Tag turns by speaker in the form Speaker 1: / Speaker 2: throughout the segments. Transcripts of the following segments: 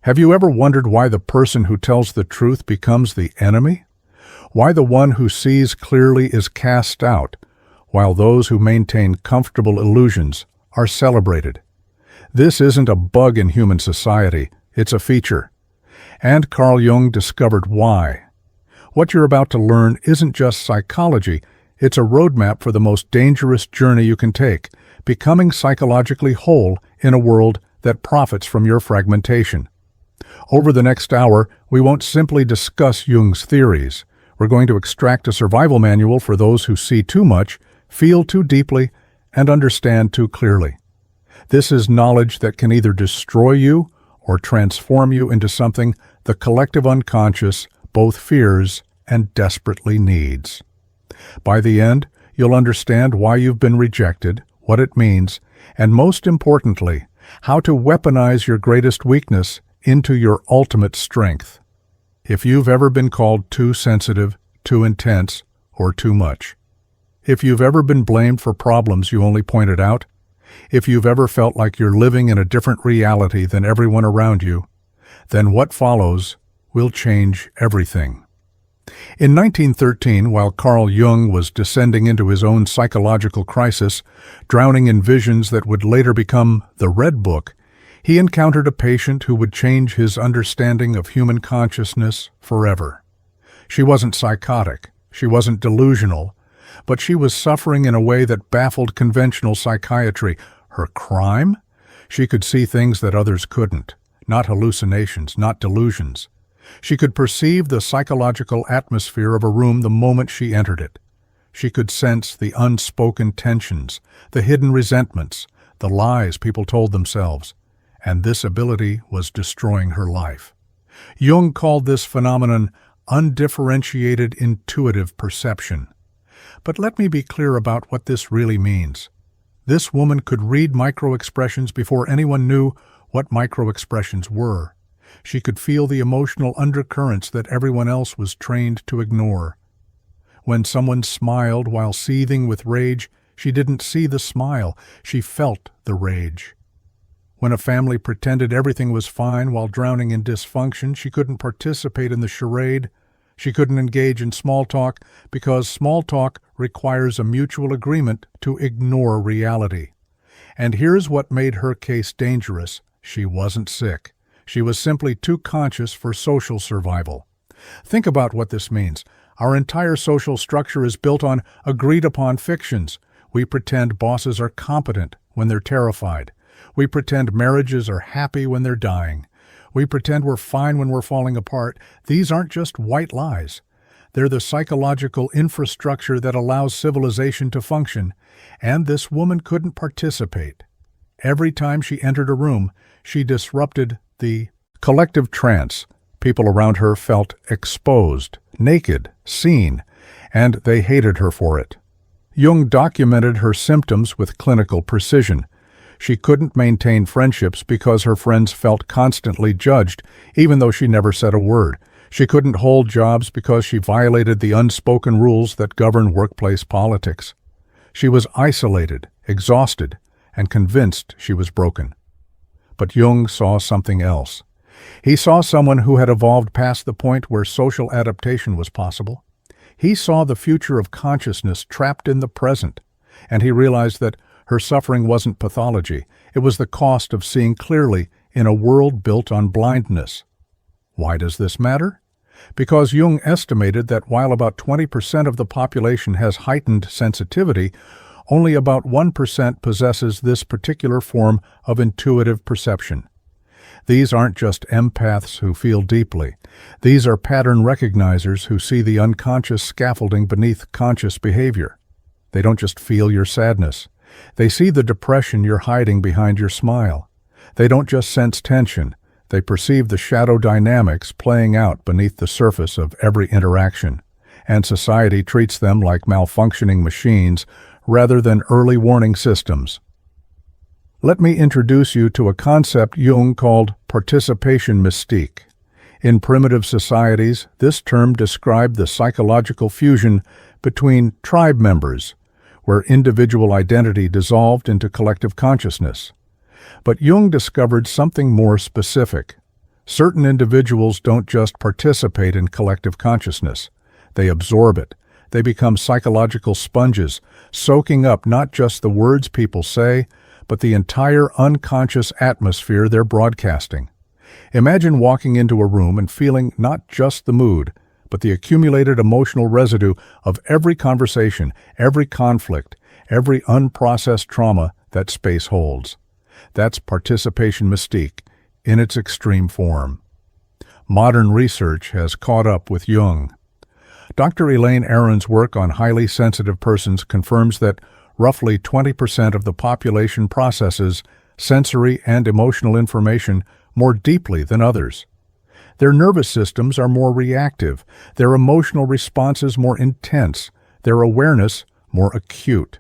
Speaker 1: Have you ever wondered why the person who tells the truth becomes the enemy? Why the one who sees clearly is cast out, while those who maintain comfortable illusions are celebrated? This isn't a bug in human society, it's a feature. And Carl Jung discovered why. What you're about to learn isn't just psychology, it's a roadmap for the most dangerous journey you can take, becoming psychologically whole in a world that profits from your fragmentation. Over the next hour, we won't simply discuss Jung's theories. We're going to extract a survival manual for those who see too much, feel too deeply, and understand too clearly. This is knowledge that can either destroy you or transform you into something the collective unconscious both fears and desperately needs. By the end, you'll understand why you've been rejected, what it means, and most importantly, how to weaponize your greatest weakness into your ultimate strength. If you've ever been called too sensitive, too intense, or too much. If you've ever been blamed for problems you only pointed out. If you've ever felt like you're living in a different reality than everyone around you, then what follows will change everything. In 1913, while Carl Jung was descending into his own psychological crisis, drowning in visions that would later become the Red Book, he encountered a patient who would change his understanding of human consciousness forever. She wasn't psychotic, she wasn't delusional, but she was suffering in a way that baffled conventional psychiatry. Her crime? She could see things that others couldn't, not hallucinations, not delusions. She could perceive the psychological atmosphere of a room the moment she entered it. She could sense the unspoken tensions, the hidden resentments, the lies people told themselves, and this ability was destroying her life. Jung called this phenomenon undifferentiated intuitive perception. But let me be clear about what this really means. This woman could read microexpressions before anyone knew what microexpressions were. She could feel the emotional undercurrents that everyone else was trained to ignore. When someone smiled while seething with rage, she didn't see the smile, she felt the rage. When a family pretended everything was fine while drowning in dysfunction, she couldn't participate in the charade. She couldn't engage in small talk because small talk requires a mutual agreement to ignore reality. And here's what made her case dangerous. She wasn't sick. She was simply too conscious for social survival. Think about what this means. Our entire social structure is built on agreed-upon fictions. We pretend bosses are competent when they're terrified. We pretend marriages are happy when they're dying. We pretend we're fine when we're falling apart. These aren't just white lies. They're the psychological infrastructure that allows civilization to function, and this woman couldn't participate. Every time she entered a room, she disrupted the collective trance. People around her felt exposed, naked, seen, and they hated her for it. Jung documented her symptoms with clinical precision. She couldn't maintain friendships because her friends felt constantly judged, even though she never said a word. She couldn't hold jobs because she violated the unspoken rules that govern workplace politics. She was isolated, exhausted, and convinced she was broken. But Jung saw something else. He saw someone who had evolved past the point where social adaptation was possible. He saw the future of consciousness trapped in the present, and he realized that her suffering wasn't pathology. It was the cost of seeing clearly in a world built on blindness. Why does this matter? Because Jung estimated that while about 20% of the population has heightened sensitivity, only about 1% possesses this particular form of intuitive perception. These aren't just empaths who feel deeply. These are pattern recognizers who see the unconscious scaffolding beneath conscious behavior. They don't just feel your sadness. They see the depression you're hiding behind your smile. They don't just sense tension. They perceive the shadow dynamics playing out beneath the surface of every interaction. And society treats them like malfunctioning machines rather than early warning systems. Let me introduce you to a concept Jung called participation mystique. In primitive societies, this term described the psychological fusion between tribe members, where individual identity dissolved into collective consciousness. But Jung discovered something more specific. Certain individuals don't just participate in collective consciousness. They absorb it. They become psychological sponges, soaking up not just the words people say, but the entire unconscious atmosphere they're broadcasting. Imagine walking into a room and feeling not just the mood, but the accumulated emotional residue of every conversation, every conflict, every unprocessed trauma that space holds. That's participation mystique in its extreme form. Modern research has caught up with Jung. Dr. Elaine Aron's work on highly sensitive persons confirms that roughly 20% of the population processes sensory and emotional information more deeply than others. Their nervous systems are more reactive, their emotional responses more intense, their awareness more acute.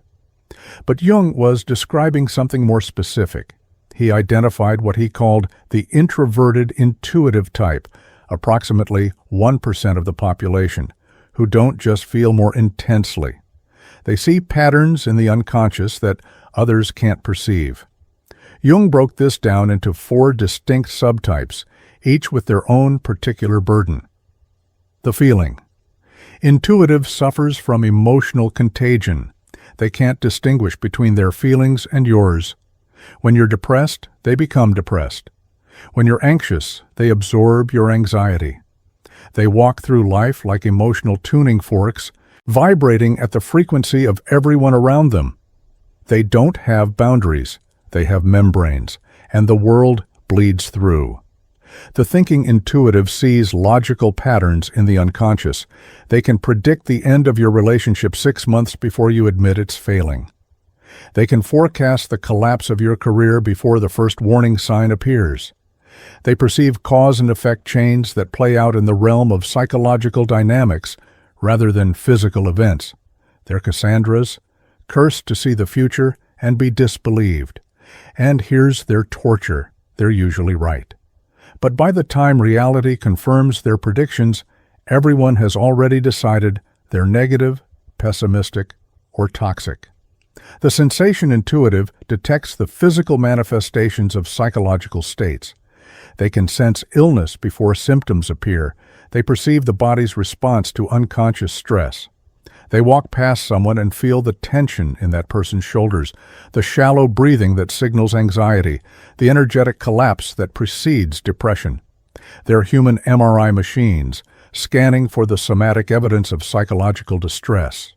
Speaker 1: But Jung was describing something more specific. He identified what he called the introverted intuitive type, approximately 1% of the population, who don't just feel more intensely. They see patterns in the unconscious that others can't perceive. Jung broke this down into 4 distinct subtypes, each with their own particular burden. The feeling. Intuitive suffers from emotional contagion. They can't distinguish between their feelings and yours. When you're depressed, they become depressed. When you're anxious, they absorb your anxiety. They walk through life like emotional tuning forks, vibrating at the frequency of everyone around them. They don't have boundaries. They have membranes, and the world bleeds through. The thinking intuitive sees logical patterns in the unconscious. They can predict the end of your relationship 6 months before you admit it's failing. They can forecast the collapse of your career before the first warning sign appears. They perceive cause and effect chains that play out in the realm of psychological dynamics rather than physical events. They're Cassandras, cursed to see the future and be disbelieved. And here's their torture. They're usually right. But by the time reality confirms their predictions, everyone has already decided they're negative, pessimistic, or toxic. The sensation intuitive detects the physical manifestations of psychological states. They can sense illness before symptoms appear. They perceive the body's response to unconscious stress. They walk past someone and feel the tension in that person's shoulders, the shallow breathing that signals anxiety, the energetic collapse that precedes depression. They're human MRI machines, scanning for the somatic evidence of psychological distress.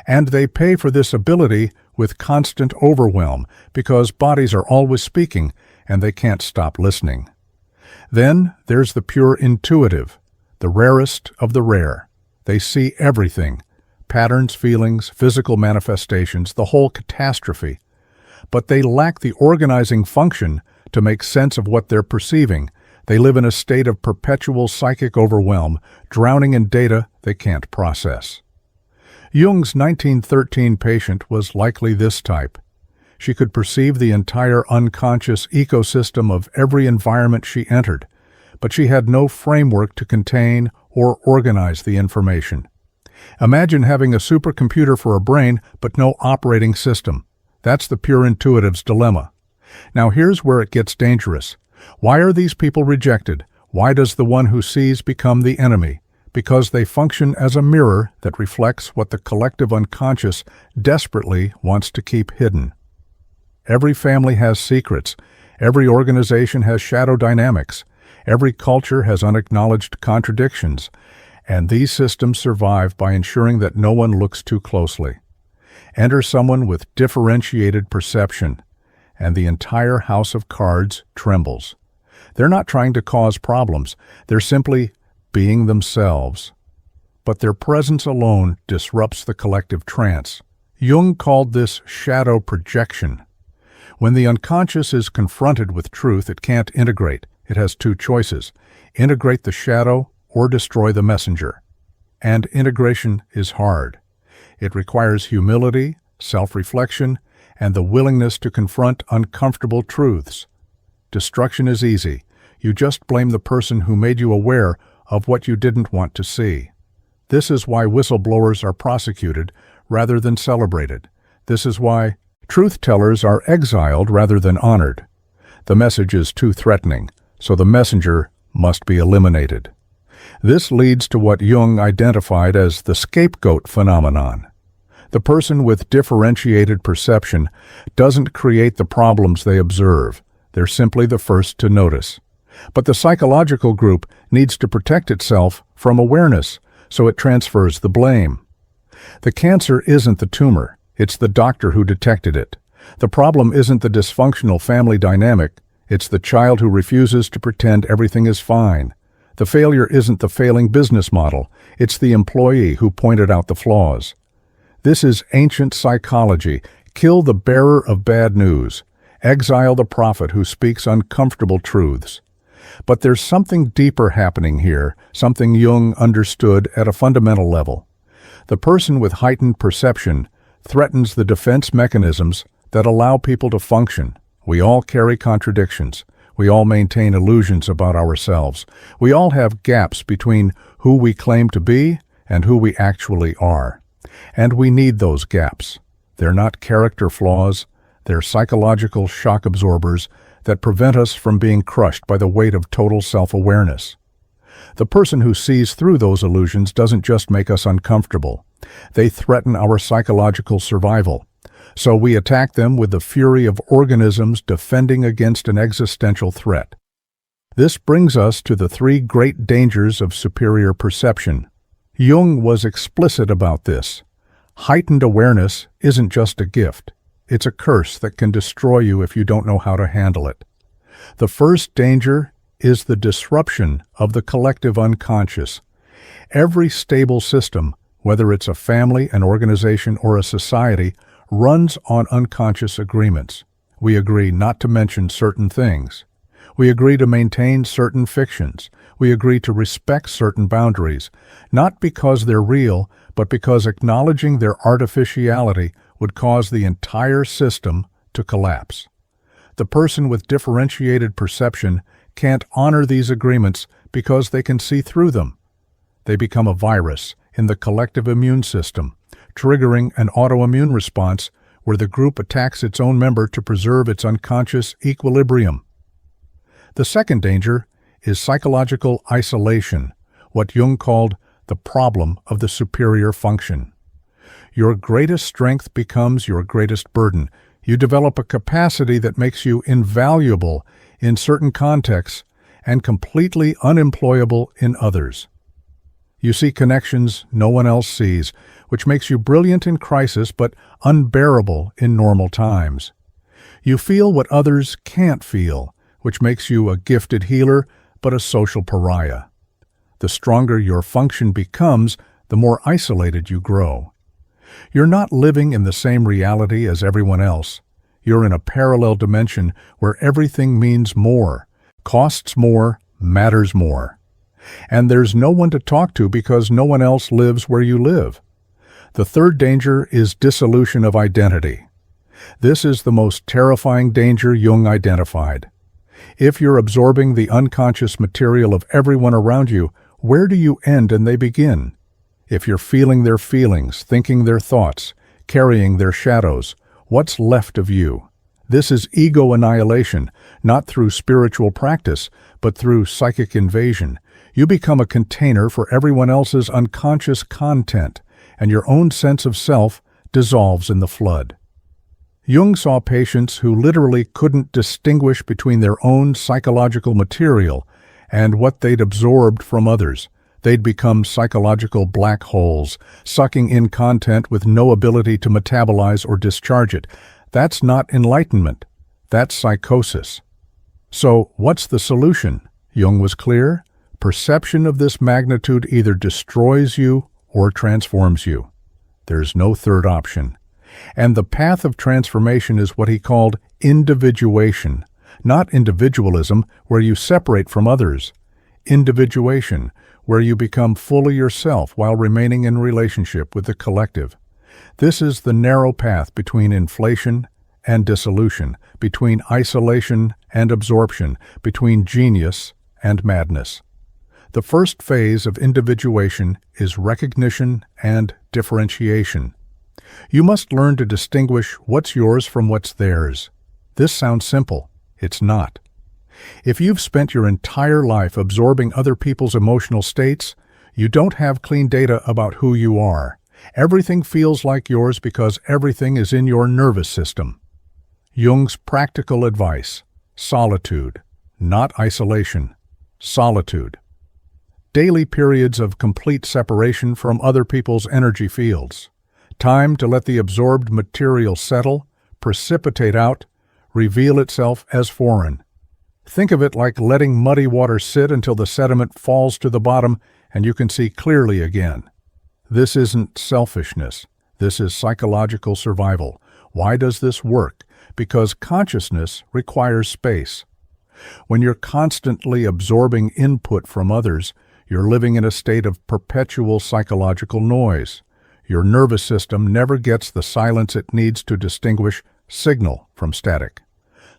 Speaker 1: And they pay for this ability with constant overwhelm because bodies are always speaking and they can't stop listening. Then there's the pure intuitive, the rarest of the rare. They see everything. Patterns, feelings, physical manifestations, the whole catastrophe. But they lack the organizing function to make sense of what they're perceiving. They live in a state of perpetual psychic overwhelm, drowning in data they can't process. Jung's 1913 patient was likely this type. She could perceive the entire unconscious ecosystem of every environment she entered, but she had no framework to contain or organize the information. Imagine having a supercomputer for a brain, but no operating system. That's the pure intuitive's dilemma. Now here's where it gets dangerous. Why are these people rejected? Why does the one who sees become the enemy? Because they function as a mirror that reflects what the collective unconscious desperately wants to keep hidden. Every family has secrets. Every organization has shadow dynamics. Every culture has unacknowledged contradictions. And these systems survive by ensuring that no one looks too closely. Enter someone with differentiated perception, and the entire house of cards trembles. They're not trying to cause problems. They're simply being themselves. But their presence alone disrupts the collective trance. Jung called this shadow projection. When the unconscious is confronted with truth, it can't integrate. It has 2 choices: integrate the shadow or destroy the messenger. And integration is hard. It requires humility, self-reflection, and the willingness to confront uncomfortable truths. Destruction is easy. You just blame the person who made you aware of what you didn't want to see. This is why whistleblowers are prosecuted rather than celebrated. This is why truth-tellers are exiled rather than honored. The message is too threatening, so the messenger must be eliminated. This leads to what Jung identified as the scapegoat phenomenon. The person with differentiated perception doesn't create the problems they observe. They're simply the first to notice. But the psychological group needs to protect itself from awareness, so it transfers the blame. The cancer isn't the tumor, it's the doctor who detected it. The problem isn't the dysfunctional family dynamic, it's the child who refuses to pretend everything is fine. The failure isn't the failing business model, it's the employee who pointed out the flaws. This is ancient psychology. Kill the bearer of bad news. Exile the prophet who speaks uncomfortable truths. But there's something deeper happening here, something Jung understood at a fundamental level. The person with heightened perception threatens the defense mechanisms that allow people to function. We all carry contradictions. We all maintain illusions about ourselves. We all have gaps between who we claim to be and who we actually are. And we need those gaps. They're not character flaws, they're psychological shock absorbers that prevent us from being crushed by the weight of total self-awareness. The person who sees through those illusions doesn't just make us uncomfortable. They threaten our psychological survival. So we attack them with the fury of organisms defending against an existential threat. This brings us to the three great dangers of superior perception. Jung was explicit about this. Heightened awareness isn't just a gift. It's a curse that can destroy you if you don't know how to handle it. The first danger is the disruption of the collective unconscious. Every stable system, whether it's a family, an organization, or a society, runs on unconscious agreements. We agree not to mention certain things. We agree to maintain certain fictions. We agree to respect certain boundaries, not because they're real, but because acknowledging their artificiality would cause the entire system to collapse. The person with differentiated perception can't honor these agreements because they can see through them. They become a virus in the collective immune system, triggering an autoimmune response where the group attacks its own member to preserve its unconscious equilibrium. The second danger is psychological isolation, what Jung called the problem of the superior function. Your greatest strength becomes your greatest burden. You develop a capacity that makes you invaluable in certain contexts and completely unemployable in others. You see connections no one else sees, which makes you brilliant in crisis but unbearable in normal times. You feel what others can't feel, which makes you a gifted healer but a social pariah. The stronger your function becomes, the more isolated you grow. You're not living in the same reality as everyone else. You're in a parallel dimension where everything means more, costs more, matters more. And there's no one to talk to because no one else lives where you live. The third danger is dissolution of identity. This is the most terrifying danger Jung identified. If you're absorbing the unconscious material of everyone around you, where do you end and they begin? If you're feeling their feelings, thinking their thoughts, carrying their shadows, what's left of you? This is ego annihilation, not through spiritual practice, but through psychic invasion. You become a container for everyone else's unconscious content, and your own sense of self dissolves in the flood. Jung saw patients who literally couldn't distinguish between their own psychological material and what they'd absorbed from others. They'd become psychological black holes, sucking in content with no ability to metabolize or discharge it. That's not enlightenment. That's psychosis. So, what's the solution? Jung was clear. Perception of this magnitude either destroys you or transforms you. There's no third option. And the path of transformation is what he called individuation, not individualism, where you separate from others. Individuation, where you become fully yourself while remaining in relationship with the collective. This is the narrow path between inflation and dissolution, between isolation and absorption, between genius and madness. The first phase of individuation is recognition and differentiation. You must learn to distinguish what's yours from what's theirs. This sounds simple. It's not. If you've spent your entire life absorbing other people's emotional states, you don't have clean data about who you are. Everything feels like yours because everything is in your nervous system. Jung's practical advice: solitude, not isolation. Solitude. Daily periods of complete separation from other people's energy fields. Time to let the absorbed material settle, precipitate out, reveal itself as foreign. Think of it like letting muddy water sit until the sediment falls to the bottom and you can see clearly again. This isn't selfishness. This is psychological survival. Why does this work? Because consciousness requires space. When you're constantly absorbing input from others, you're living in a state of perpetual psychological noise. Your nervous system never gets the silence it needs to distinguish signal from static.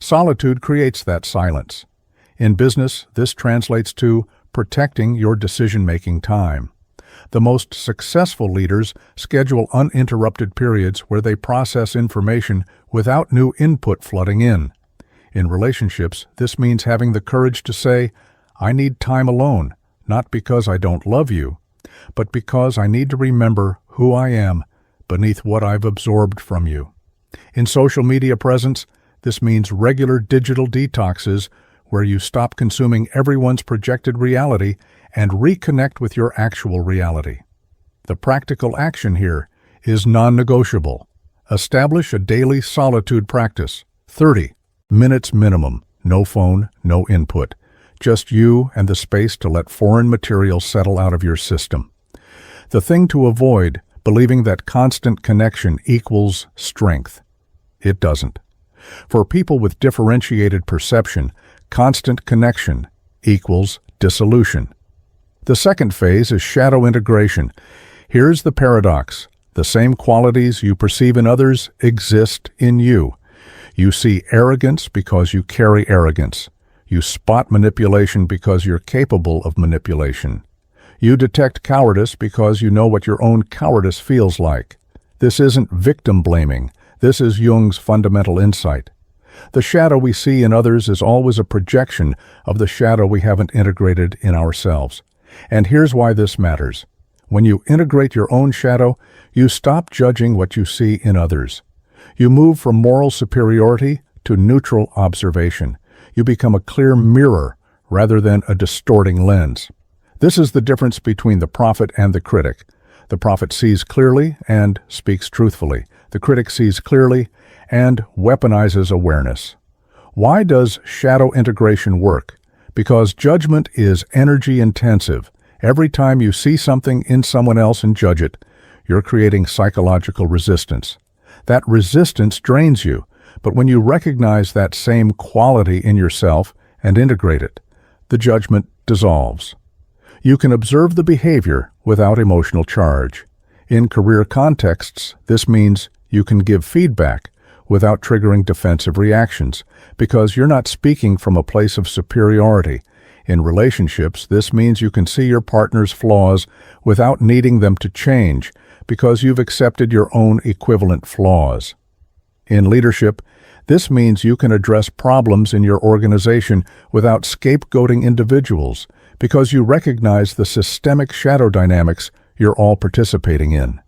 Speaker 1: Solitude creates that silence. In business, this translates to protecting your decision-making time. The most successful leaders schedule uninterrupted periods where they process information without new input flooding in. In relationships, this means having the courage to say, "I need time alone, not because I don't love you, but because I need to remember who I am beneath what I've absorbed from you." In social media presence, this means regular digital detoxes where you stop consuming everyone's projected reality and reconnect with your actual reality. The practical action here is non-negotiable. Establish a daily solitude practice. 30 minutes minimum. No phone, no input. Just you and the space to let foreign material settle out of your system. The thing to avoid, believing that constant connection equals strength. It doesn't. For people with differentiated perception, constant connection equals dissolution. The second phase is shadow integration. Here's the paradox. The same qualities you perceive in others exist in you. You see arrogance because you carry arrogance. You spot manipulation because you're capable of manipulation. You detect cowardice because you know what your own cowardice feels like. This isn't victim blaming. This is Jung's fundamental insight. The shadow we see in others is always a projection of the shadow we haven't integrated in ourselves. And here's why this matters. When you integrate your own shadow, you stop judging what you see in others. You move from moral superiority to neutral observation. You become a clear mirror rather than a distorting lens. This is the difference between the prophet and the critic. The prophet sees clearly and speaks truthfully. The critic sees clearly and weaponizes awareness. Why does shadow integration work? Because judgment is energy intensive. Every time you see something in someone else and judge it, you're creating psychological resistance. That resistance drains you, but when you recognize that same quality in yourself and integrate it, the judgment dissolves. You can observe the behavior without emotional charge. In career contexts, this means you can give feedback without triggering defensive reactions, because you're not speaking from a place of superiority. In relationships, this means you can see your partner's flaws without needing them to change, because you've accepted your own equivalent flaws. In leadership, this means you can address problems in your organization without scapegoating individuals, because you recognize the systemic shadow dynamics you're all participating in.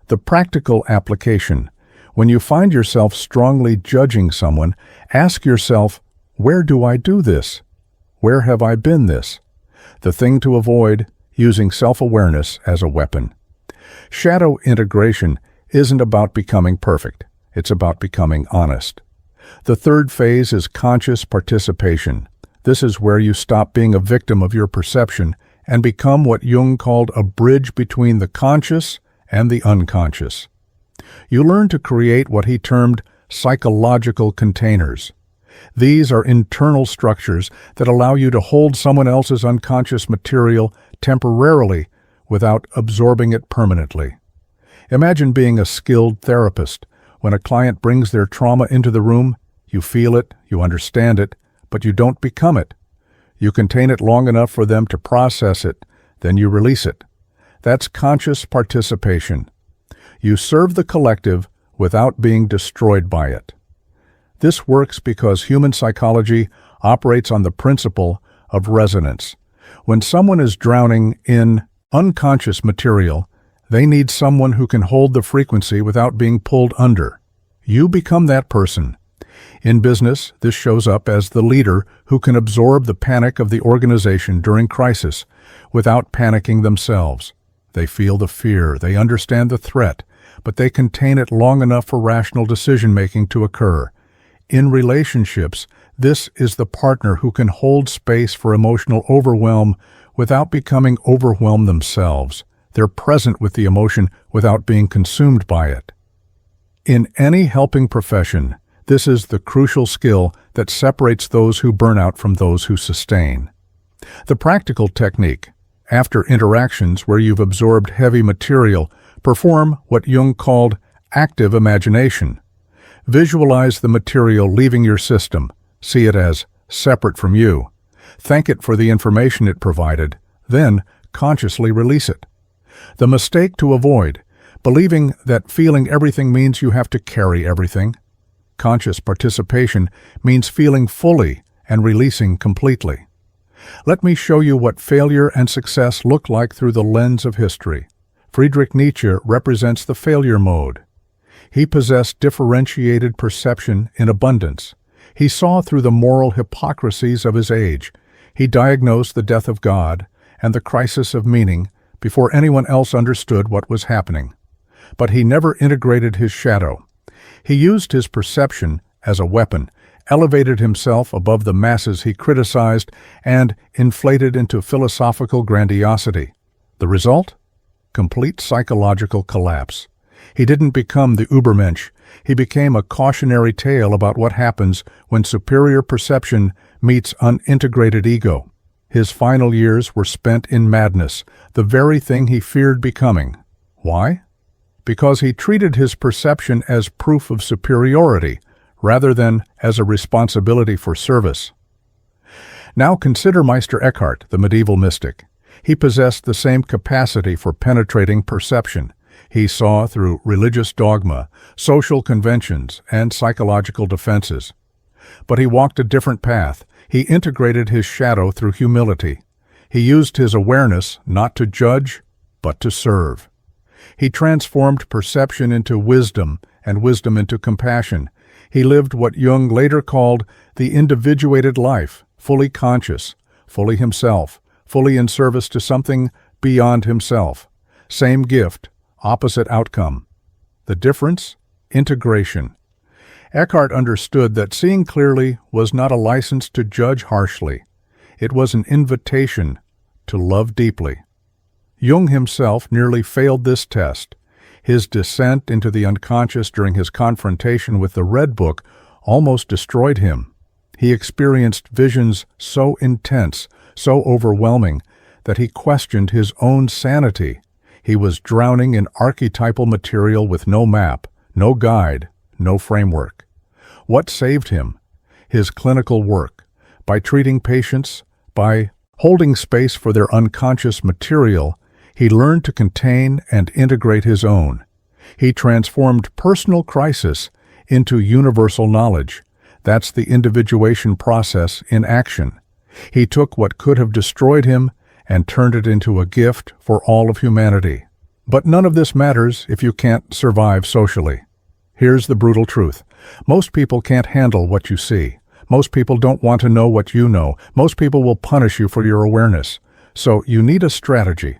Speaker 1: The practical application. When you find yourself strongly judging someone, ask yourself, where do I do this? Where have I been this? The thing to avoid, using self-awareness as a weapon. Shadow integration isn't about becoming perfect. It's about becoming honest. The third phase is conscious participation. This is where you stop being a victim of your perception and become what Jung called a bridge between the conscious and the unconscious. You learn to create what he termed psychological containers. These are internal structures that allow you to hold someone else's unconscious material temporarily without absorbing it permanently. Imagine being a skilled therapist. When a client brings their trauma into the room, you feel it, you understand it, but you don't become it. You contain it long enough for them to process it, then you release it. That's conscious participation. You serve the collective without being destroyed by it. This works because human psychology operates on the principle of resonance. When someone is drowning in unconscious material, they need someone who can hold the frequency without being pulled under. You become that person. In business, this shows up as the leader who can absorb the panic of the organization during crisis without panicking themselves. They feel the fear, they understand the threat, but they contain it long enough for rational decision-making to occur. In relationships, this is the partner who can hold space for emotional overwhelm without becoming overwhelmed themselves. They're present with the emotion without being consumed by it. In any helping profession, this is the crucial skill that separates those who burn out from those who sustain. The practical technique: after interactions where you've absorbed heavy material, perform what Jung called active imagination. Visualize the material leaving your system. See it as separate from you. Thank it for the information it provided. Then consciously release it. The mistake to avoid: believing that feeling everything means you have to carry everything. Conscious participation means feeling fully and releasing completely. Let me show you what failure and success look like through the lens of history. Friedrich Nietzsche represents the failure mode. He possessed differentiated perception in abundance. He saw through the moral hypocrisies of his age. He diagnosed the death of God and the crisis of meaning before anyone else understood what was happening. But he never integrated his shadow. He used his perception as a weapon, elevated himself above the masses he criticized, and inflated into philosophical grandiosity. The result? Complete psychological collapse. He didn't become the Übermensch. He became a cautionary tale about what happens when superior perception meets unintegrated ego. His final years were spent in madness, the very thing he feared becoming. Why? Because he treated his perception as proof of superiority, rather than as a responsibility for service. Now consider Meister Eckhart, the medieval mystic. He possessed the same capacity for penetrating perception. He saw through religious dogma, social conventions, and psychological defenses. But he walked a different path. He integrated his shadow through humility. He used his awareness not to judge, but to serve. He transformed perception into wisdom and wisdom into compassion. He lived what Jung later called the individuated life, fully conscious, fully himself, fully in service to something beyond himself. Same gift, opposite outcome. The difference? Integration. Eckhart understood that seeing clearly was not a license to judge harshly. It was an invitation to love deeply. Jung himself nearly failed this test. His descent into the unconscious during his confrontation with the Red Book almost destroyed him. He experienced visions so intense, so overwhelming, that he questioned his own sanity. He was drowning in archetypal material with no map, no guide, no framework. What saved him? His clinical work. By treating patients, by holding space for their unconscious material, he learned to contain and integrate his own. He transformed personal crisis into universal knowledge. That's the individuation process in action. He took what could have destroyed him and turned it into a gift for all of humanity. But none of this matters if you can't survive socially. Here's the brutal truth. Most people can't handle what you see. Most people don't want to know what you know. Most people will punish you for your awareness. So you need a strategy.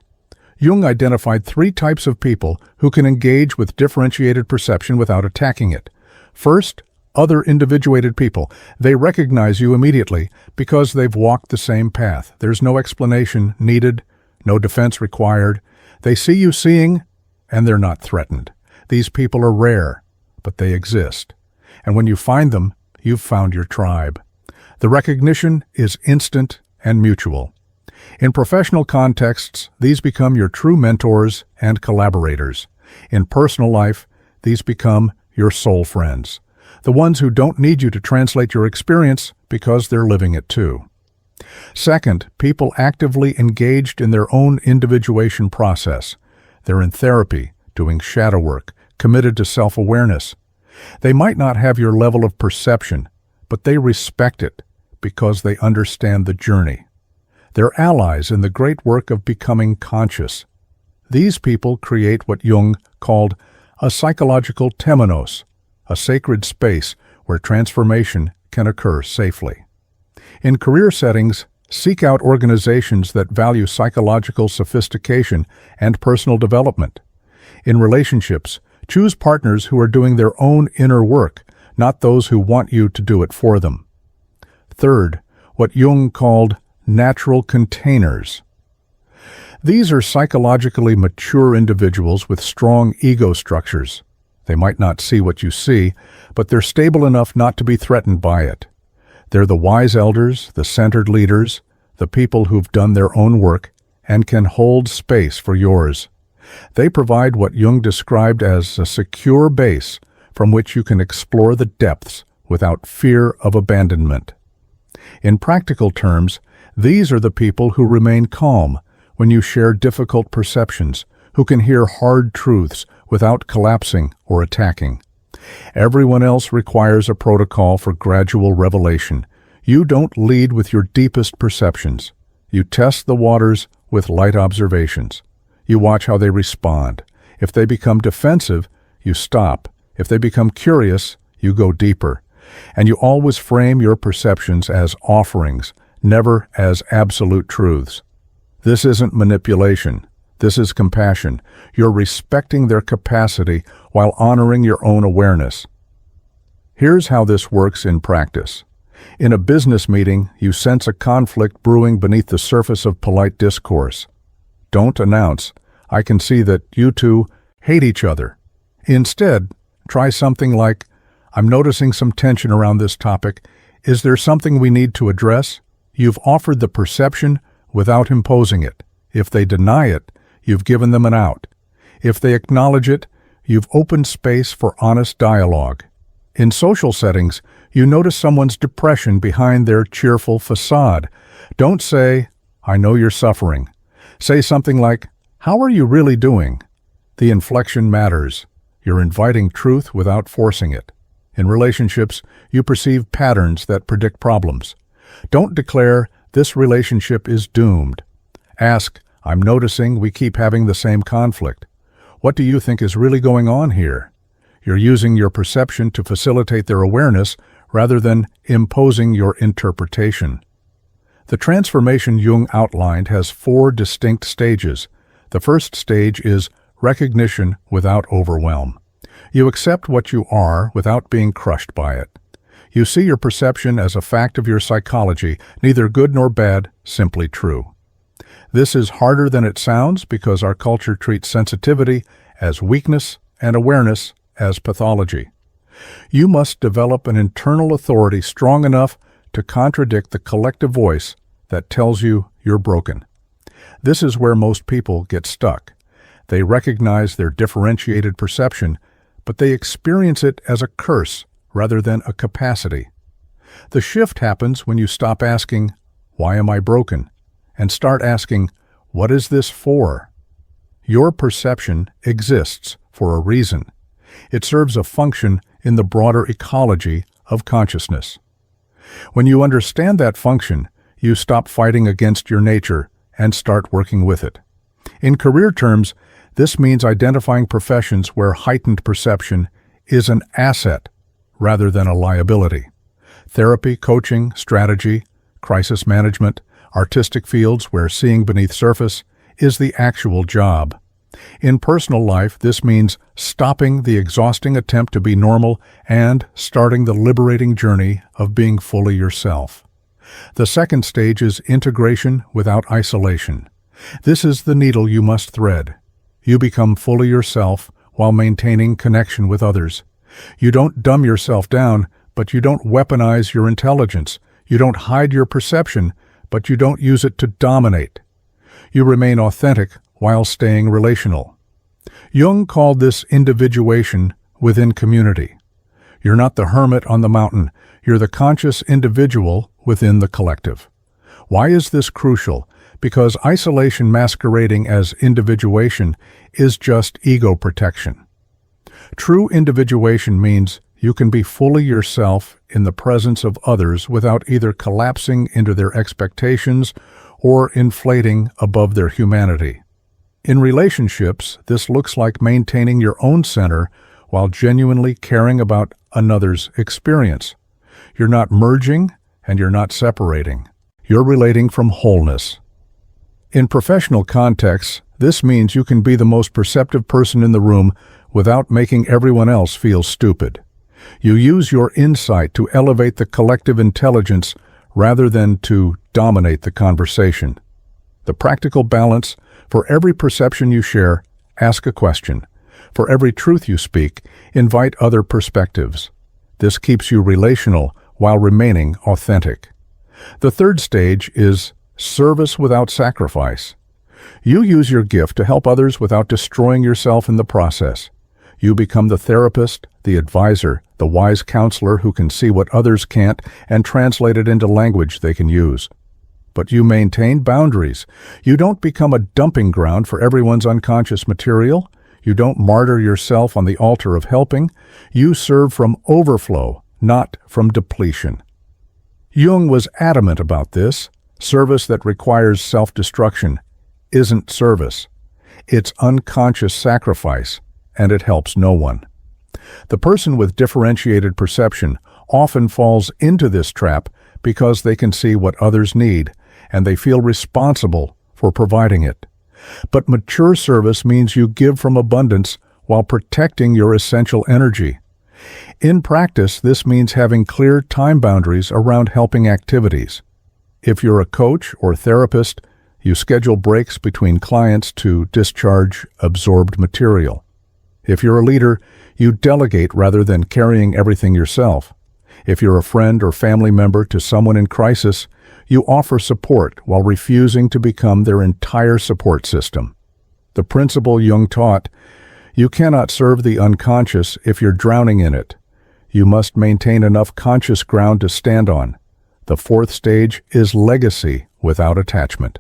Speaker 1: Jung identified 3 types of people who can engage with differentiated perception without attacking it. First, other individuated people. They recognize you immediately because they've walked the same path. There's no explanation needed, no defense required. They see you seeing, and they're not threatened. These people are rare, but they exist. And when you find them, you've found your tribe. The recognition is instant and mutual. In professional contexts, these become your true mentors and collaborators. In personal life, these become your soul friends, the ones who don't need you to translate your experience because they're living it too. Second, people actively engaged in their own individuation process. They're in therapy, doing shadow work, committed to self-awareness. They might not have your level of perception, but they respect it because they understand the journey. They're allies in the great work of becoming conscious. These people create what Jung called a psychological temenos, a sacred space where transformation can occur safely. In career settings, seek out organizations that value psychological sophistication and personal development. In relationships, choose partners who are doing their own inner work, not those who want you to do it for them. Third, what Jung called natural containers. These are psychologically mature individuals with strong ego structures. They might not see what you see, but they're stable enough not to be threatened by it. They're the wise elders, the centered leaders, the people who've done their own work and can hold space for yours. They provide what Jung described as a secure base from which you can explore the depths without fear of abandonment. In practical terms, these are the people who remain calm when you share difficult perceptions, who can hear hard truths without collapsing or attacking. Everyone else requires a protocol for gradual revelation. You don't lead with your deepest perceptions. You test the waters with light observations. You watch how they respond. If they become defensive, you stop. If they become curious, you go deeper. And you always frame your perceptions as offerings, never as absolute truths. This isn't manipulation. This is compassion. You're respecting their capacity while honoring your own awareness. Here's how this works in practice. In a business meeting, you sense a conflict brewing beneath the surface of polite discourse. Don't announce, "I can see that you two hate each other." Instead, try something like, "I'm noticing some tension around this topic. Is there something we need to address?" You've offered the perception without imposing it. If they deny it, you've given them an out. If they acknowledge it, you've opened space for honest dialogue. In social settings, you notice someone's depression behind their cheerful facade. Don't say, "I know you're suffering." Say something like, "How are you really doing?" The inflection matters. You're inviting truth without forcing it. In relationships, you perceive patterns that predict problems. Don't declare, "This relationship is doomed." Ask, "I'm noticing we keep having the same conflict. What do you think is really going on here?" You're using your perception to facilitate their awareness rather than imposing your interpretation. The transformation Jung outlined has 4 distinct stages. The first stage is recognition without overwhelm. You accept what you are without being crushed by it. You see your perception as a fact of your psychology, neither good nor bad, simply true. This is harder than it sounds because our culture treats sensitivity as weakness and awareness as pathology. You must develop an internal authority strong enough to contradict the collective voice that tells you you're broken. This is where most people get stuck. They recognize their differentiated perception, but they experience it as a curse rather than a capacity. The shift happens when you stop asking, "Why am I broken?" and start asking, "What is this for?" Your perception exists for a reason. It serves a function in the broader ecology of consciousness. When you understand that function, you stop fighting against your nature and start working with it. In career terms, this means identifying professions where heightened perception is an asset rather than a liability. Therapy, coaching, strategy, crisis management, artistic fields where seeing beneath surface is the actual job. In personal life, this means stopping the exhausting attempt to be normal and starting the liberating journey of being fully yourself. The second stage is integration without isolation. This is the needle you must thread. You become fully yourself while maintaining connection with others. You don't dumb yourself down, but you don't weaponize your intelligence. You don't hide your perception, but you don't use it to dominate. You remain authentic while staying relational. Jung called this individuation within community. You're not the hermit on the mountain. You're the conscious individual within the collective. Why is this crucial? Because isolation masquerading as individuation is just ego protection. True individuation means you can be fully yourself in the presence of others without either collapsing into their expectations or inflating above their humanity. In relationships, this looks like maintaining your own center while genuinely caring about another's experience. You're not merging and you're not separating. You're relating from wholeness. In professional contexts, this means you can be the most perceptive person in the room without making everyone else feel stupid. You use your insight to elevate the collective intelligence rather than to dominate the conversation. The practical balance: for every perception you share, ask a question. For every truth you speak, invite other perspectives. This keeps you relational while remaining authentic. The third stage is service without sacrifice. You use your gift to help others without destroying yourself in the process. You become the therapist, the advisor, the wise counselor who can see what others can't and translate it into language they can use. But you maintain boundaries. You don't become a dumping ground for everyone's unconscious material. You don't martyr yourself on the altar of helping. You serve from overflow, not from depletion. Jung was adamant about this. Service that requires self-destruction isn't service. It's unconscious sacrifice, and it helps no one. The person with differentiated perception often falls into this trap because they can see what others need, and they feel responsible for providing it. But mature service means you give from abundance while protecting your essential energy. In practice, this means having clear time boundaries around helping activities. If you're a coach or therapist, you schedule breaks between clients to discharge absorbed material. If you're a leader, you delegate rather than carrying everything yourself. If you're a friend or family member to someone in crisis, you offer support while refusing to become their entire support system. The principle Jung taught: you cannot serve the unconscious if you're drowning in it. You must maintain enough conscious ground to stand on. The fourth stage is legacy without attachment.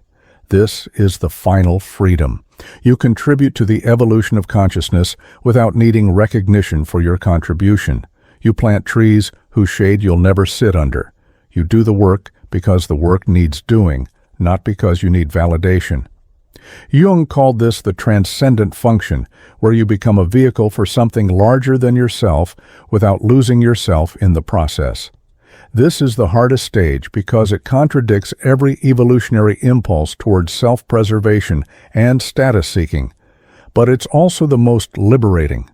Speaker 1: This is the final freedom. You contribute to the evolution of consciousness without needing recognition for your contribution. You plant trees whose shade you'll never sit under. You do the work because the work needs doing, not because you need validation. Jung called this the transcendent function, where you become a vehicle for something larger than yourself without losing yourself in the process. This is the hardest stage because it contradicts every evolutionary impulse towards self-preservation and status-seeking, but it's also the most liberating.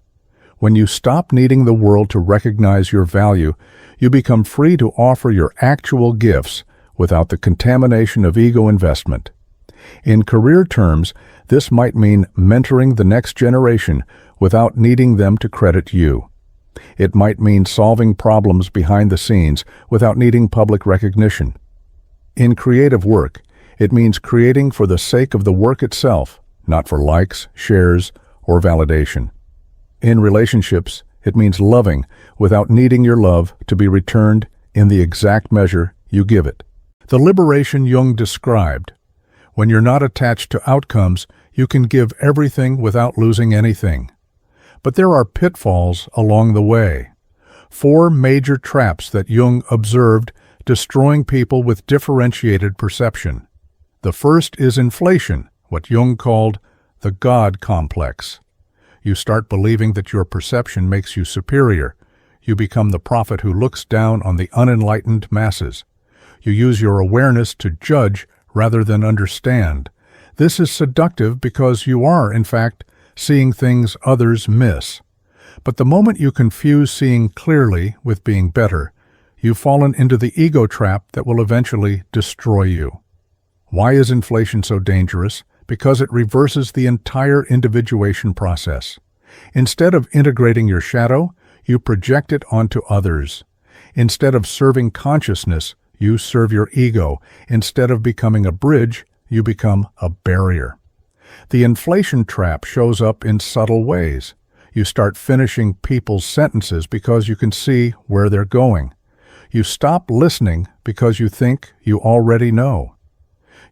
Speaker 1: When you stop needing the world to recognize your value, you become free to offer your actual gifts without the contamination of ego investment. In career terms, this might mean mentoring the next generation without needing them to credit you. It might mean solving problems behind the scenes without needing public recognition. In creative work, it means creating for the sake of the work itself, not for likes, shares, or validation. In relationships, it means loving without needing your love to be returned in the exact measure you give it. The liberation Jung described: when you're not attached to outcomes, you can give everything without losing anything. But there are pitfalls along the way. 4 major traps that Jung observed destroying people with differentiated perception. The first is inflation, what Jung called the God complex. You start believing that your perception makes you superior. You become the prophet who looks down on the unenlightened masses. You use your awareness to judge rather than understand. This is seductive because you are, in fact, seeing things others miss. But the moment you confuse seeing clearly with being better, you've fallen into the ego trap that will eventually destroy you. Why is inflation so dangerous? Because it reverses the entire individuation process. Instead of integrating your shadow, you project it onto others. Instead of serving consciousness, you serve your ego. Instead of becoming a bridge, you become a barrier. The inflation trap shows up in subtle ways. You start finishing people's sentences because you can see where they're going. You stop listening because you think you already know.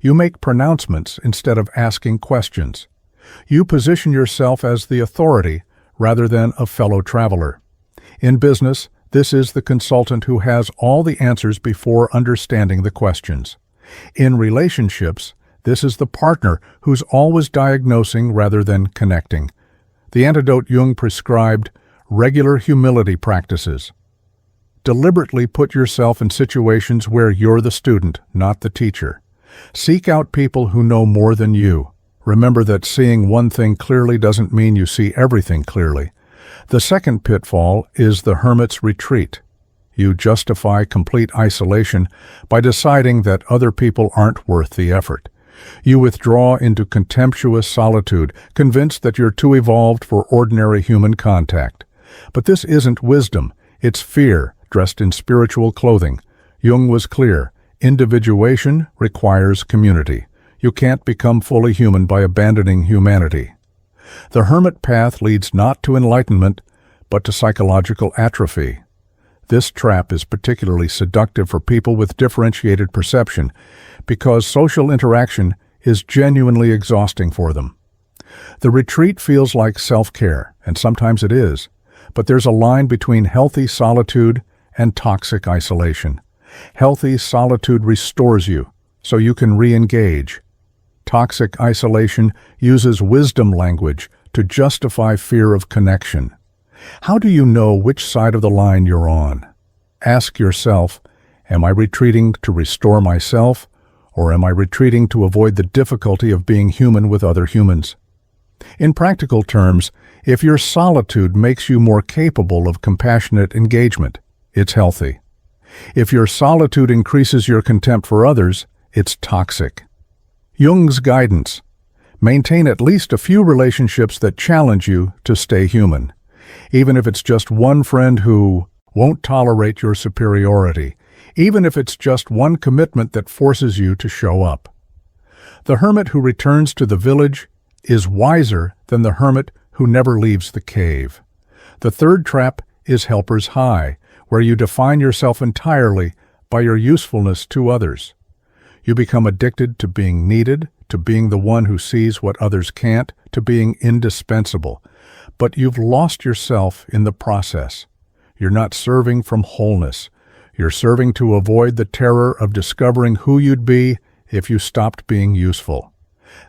Speaker 1: You make pronouncements instead of asking questions. You position yourself as the authority rather than a fellow traveler. In business, this is the consultant who has all the answers before understanding the questions. In relationships, this is the partner who's always diagnosing rather than connecting. The antidote Jung prescribed: regular humility practices. Deliberately put yourself in situations where you're the student, not the teacher. Seek out people who know more than you. Remember that seeing one thing clearly doesn't mean you see everything clearly. The second pitfall is the hermit's retreat. You justify complete isolation by deciding that other people aren't worth the effort. You withdraw into contemptuous solitude, convinced that you're too evolved for ordinary human contact. But this isn't wisdom, it's fear dressed in spiritual clothing. Jung was clear: individuation requires community. You can't become fully human by abandoning humanity. The hermit path leads not to enlightenment, but to psychological atrophy. This trap is particularly seductive for people with differentiated perception, because social interaction is genuinely exhausting for them. The retreat feels like self-care, and sometimes it is, but there's a line between healthy solitude and toxic isolation. Healthy solitude restores you, so you can re-engage. Toxic isolation uses wisdom language to justify fear of connection. How do you know which side of the line you're on? Ask yourself, am I retreating to restore myself, or am I retreating to avoid the difficulty of being human with other humans? In practical terms, if your solitude makes you more capable of compassionate engagement, it's healthy. If your solitude increases your contempt for others, it's toxic. Jung's guidance: maintain at least a few relationships that challenge you to stay human, even if it's just one friend who won't tolerate your superiority, even if it's just one commitment that forces you to show up. The hermit who returns to the village is wiser than the hermit who never leaves the cave. The third trap is helper's high, where you define yourself entirely by your usefulness to others. You become addicted to being needed, to being the one who sees what others can't, to being indispensable. But you've lost yourself in the process. You're not serving from wholeness. You're serving to avoid the terror of discovering who you'd be if you stopped being useful.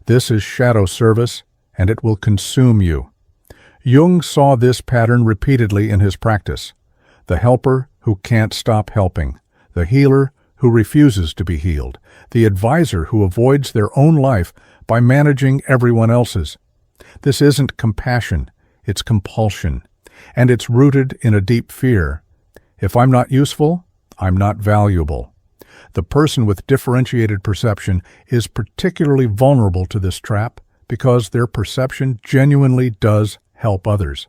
Speaker 1: This is shadow service, and it will consume you. Jung saw this pattern repeatedly in his practice: the helper who can't stop helping, the healer who refuses to be healed, the advisor who avoids their own life by managing everyone else's. This isn't compassion, it's compulsion, and it's rooted in a deep fear. If I'm not useful, I'm not valuable. The person with differentiated perception is particularly vulnerable to this trap because their perception genuinely does help others.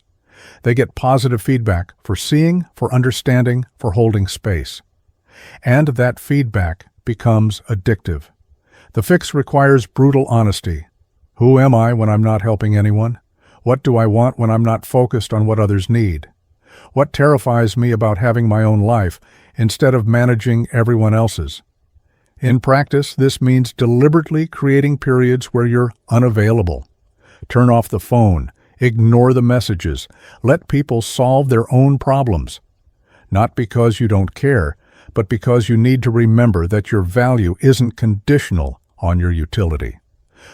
Speaker 1: They get positive feedback for seeing, for understanding, for holding space. And that feedback becomes addictive. The fix requires brutal honesty. Who am I when I'm not helping anyone? What do I want when I'm not focused on what others need? What terrifies me about having my own life instead of managing everyone else's? In practice, this means deliberately creating periods where you're unavailable. Turn off the phone. Ignore the messages. Let people solve their own problems. Not because you don't care, but because you need to remember that your value isn't conditional on your utility.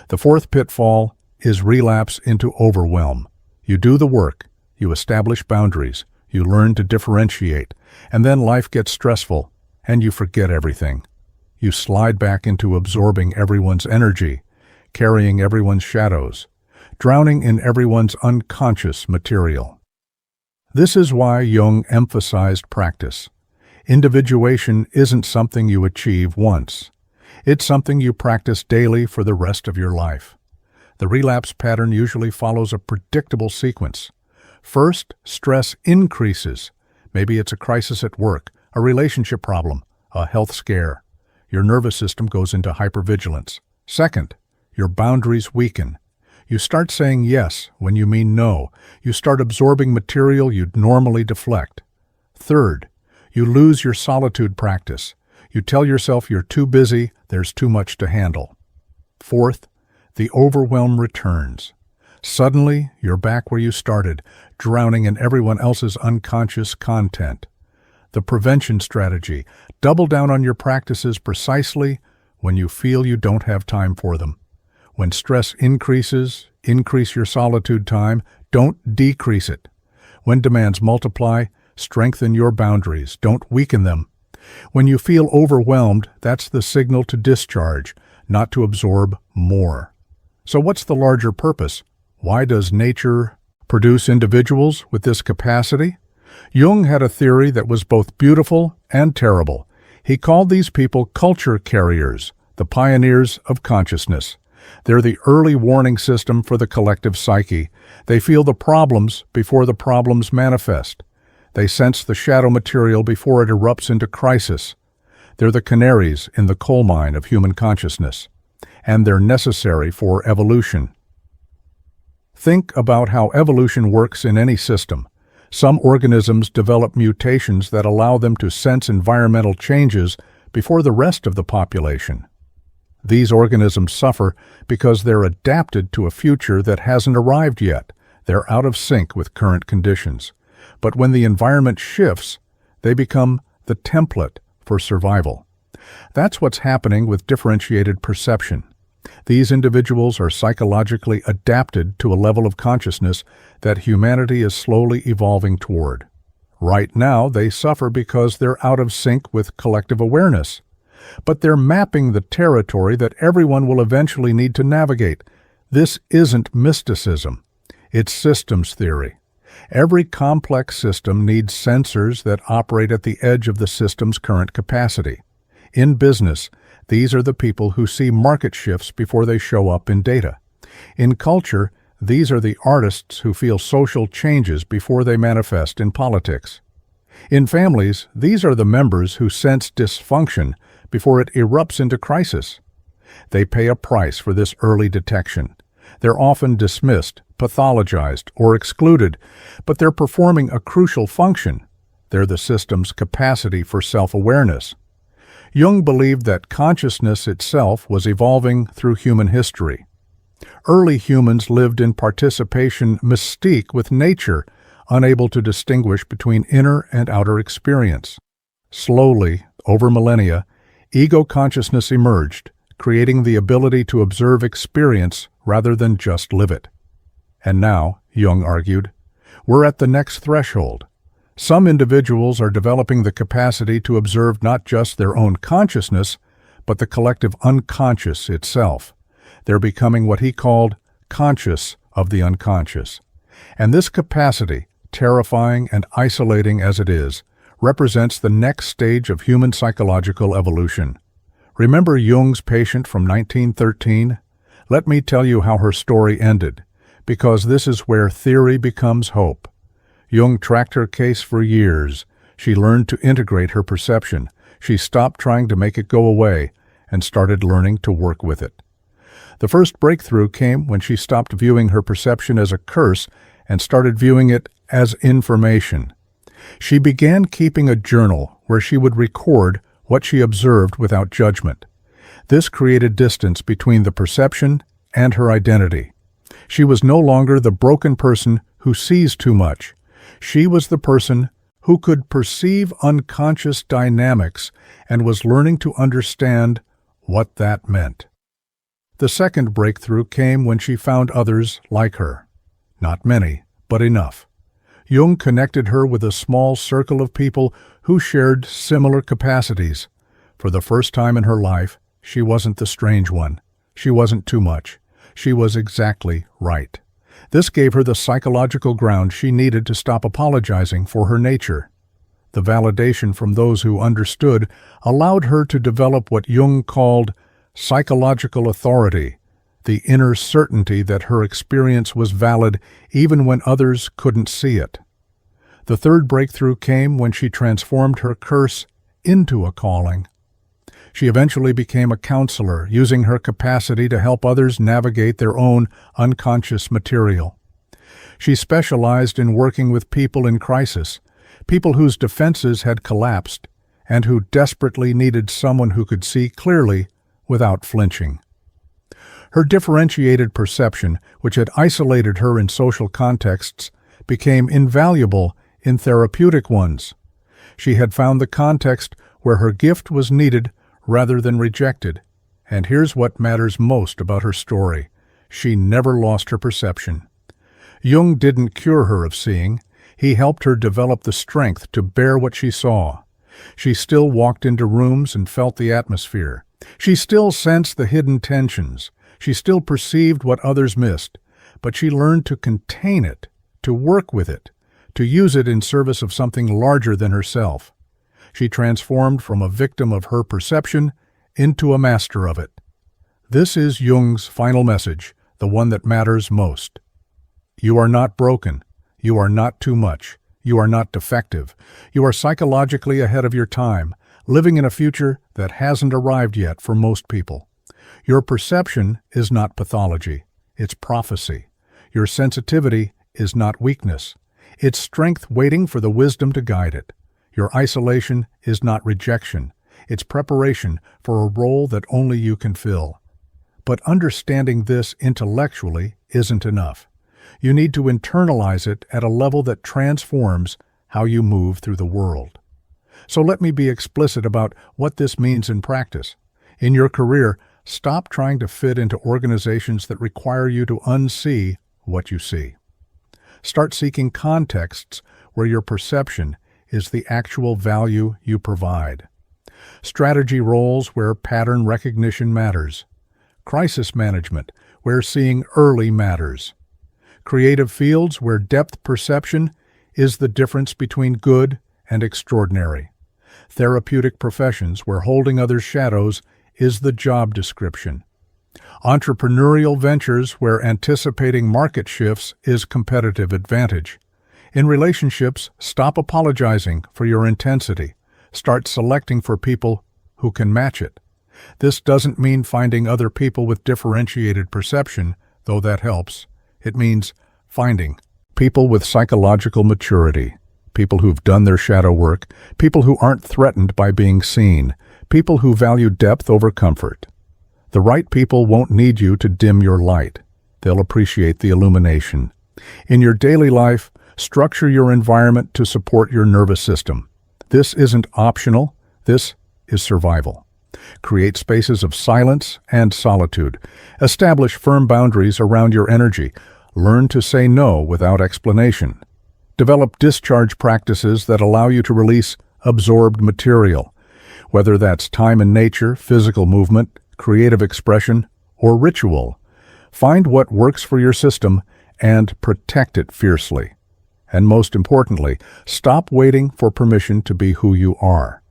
Speaker 1: The fourth pitfall is relapse into overwhelm. You do the work, you establish boundaries, you learn to differentiate, and then life gets stressful, and you forget everything. You slide back into absorbing everyone's energy, carrying everyone's shadows, drowning in everyone's unconscious material. This is why Jung emphasized practice. Individuation isn't something you achieve once. It's something you practice daily for the rest of your life. The relapse pattern usually follows a predictable sequence. First, stress increases. Maybe it's a crisis at work, a relationship problem, a health scare. Your nervous system goes into hypervigilance. Second, your boundaries weaken. You start saying yes when you mean no. You start absorbing material you'd normally deflect. Third, you lose your solitude practice. You tell yourself you're too busy, there's too much to handle. Fourth, the overwhelm returns. Suddenly, you're back where you started, drowning in everyone else's unconscious content. The prevention strategy: double down on your practices precisely when you feel you don't have time for them. When stress increases, increase your solitude time, don't decrease it. When demands multiply, strengthen your boundaries, don't weaken them. When you feel overwhelmed, that's the signal to discharge, not to absorb more. So what's the larger purpose? Why does nature produce individuals with this capacity? Jung had a theory that was both beautiful and terrible. He called these people culture carriers, the pioneers of consciousness. They're the early warning system for the collective psyche. They feel the problems before the problems manifest. They sense the shadow material before it erupts into crisis. They're the canaries in the coal mine of human consciousness, and they're necessary for evolution. Think about how evolution works in any system. Some organisms develop mutations that allow them to sense environmental changes before the rest of the population. These organisms suffer because they're adapted to a future that hasn't arrived yet. They're out of sync with current conditions. But when the environment shifts, they become the template for survival. That's what's happening with differentiated perception. These individuals are psychologically adapted to a level of consciousness that humanity is slowly evolving toward. Right now, they suffer because they're out of sync with collective awareness. But they're mapping the territory that everyone will eventually need to navigate. This isn't mysticism. It's systems theory. Every complex system needs sensors that operate at the edge of the system's current capacity. In business, these are the people who see market shifts before they show up in data. In culture, these are the artists who feel social changes before they manifest in politics. In families, these are the members who sense dysfunction before it erupts into crisis. They pay a price for this early detection. They're often dismissed, pathologized, or excluded, but they're performing a crucial function. They're the system's capacity for self-awareness. Jung believed that consciousness itself was evolving through human history. Early humans lived in participation mystique with nature, unable to distinguish between inner and outer experience. Slowly, over millennia, ego consciousness emerged, creating the ability to observe experience rather than just live it. And now, Jung argued, we're at the next threshold. Some individuals are developing the capacity to observe not just their own consciousness, but the collective unconscious itself. They're becoming what he called conscious of the unconscious. And this capacity, terrifying and isolating as it is, represents the next stage of human psychological evolution. Remember Jung's patient from 1913? Let me tell you how her story ended, because this is where theory becomes hope. Jung tracked her case for years. She learned to integrate her perception. She stopped trying to make it go away and started learning to work with it. The first breakthrough came when she stopped viewing her perception as a curse and started viewing it as information. She began keeping a journal where she would record what she observed without judgment. This created distance between the perception and her identity. She was no longer the broken person who sees too much. She was the person who could perceive unconscious dynamics and was learning to understand what that meant. The second breakthrough came when she found others like her. Not many, but enough. Jung connected her with a small circle of people who shared similar capacities. For the first time in her life, she wasn't the strange one. She wasn't too much. She was exactly right. This gave her the psychological ground she needed to stop apologizing for her nature. The validation from those who understood allowed her to develop what Jung called psychological authority, the inner certainty that her experience was valid even when others couldn't see it. The third breakthrough came when she transformed her curse into a calling. She eventually became a counselor, using her capacity to help others navigate their own unconscious material. She specialized in working with people in crisis, people whose defenses had collapsed, and who desperately needed someone who could see clearly without flinching. Her differentiated perception, which had isolated her in social contexts, became invaluable in therapeutic ones. She had found the context where her gift was needed rather than rejected. And here's what matters most about her story. She never lost her perception. Jung didn't cure her of seeing. He helped her develop the strength to bear what she saw. She still walked into rooms and felt the atmosphere. She still sensed the hidden tensions. She still perceived what others missed. But she learned to contain it, to work with it, to use it in service of something larger than herself. She transformed from a victim of her perception into a master of it. This is Jung's final message, the one that matters most. You are not broken. You are not too much. You are not defective. You are psychologically ahead of your time, living in a future that hasn't arrived yet for most people. Your perception is not pathology. It's prophecy. Your sensitivity is not weakness. It's strength waiting for the wisdom to guide it. Your isolation is not rejection. It's preparation for a role that only you can fill. But understanding this intellectually isn't enough. You need to internalize it at a level that transforms how you move through the world. So let me be explicit about what this means in practice. In your career, stop trying to fit into organizations that require you to unsee what you see. Start seeking contexts where your perception is the actual value you provide. Strategy roles where pattern recognition matters. Crisis management where seeing early matters. Creative fields where depth perception is the difference between good and extraordinary. Therapeutic professions where holding others' shadows is the job description. Entrepreneurial ventures where anticipating market shifts is competitive advantage. In relationships, stop apologizing for your intensity. Start selecting for people who can match it. This doesn't mean finding other people with differentiated perception, though that helps. It means finding people with psychological maturity, people who've done their shadow work, people who aren't threatened by being seen, people who value depth over comfort. The right people won't need you to dim your light. They'll appreciate the illumination. In your daily life, structure your environment to support your nervous system. This isn't optional. This is survival. Create spaces of silence and solitude. Establish firm boundaries around your energy. Learn to say no without explanation. Develop discharge practices that allow you to release absorbed material, whether that's time in nature, physical movement, creative expression, or ritual. Find what works for your system and protect it fiercely. And most importantly, stop waiting for permission to be who you are.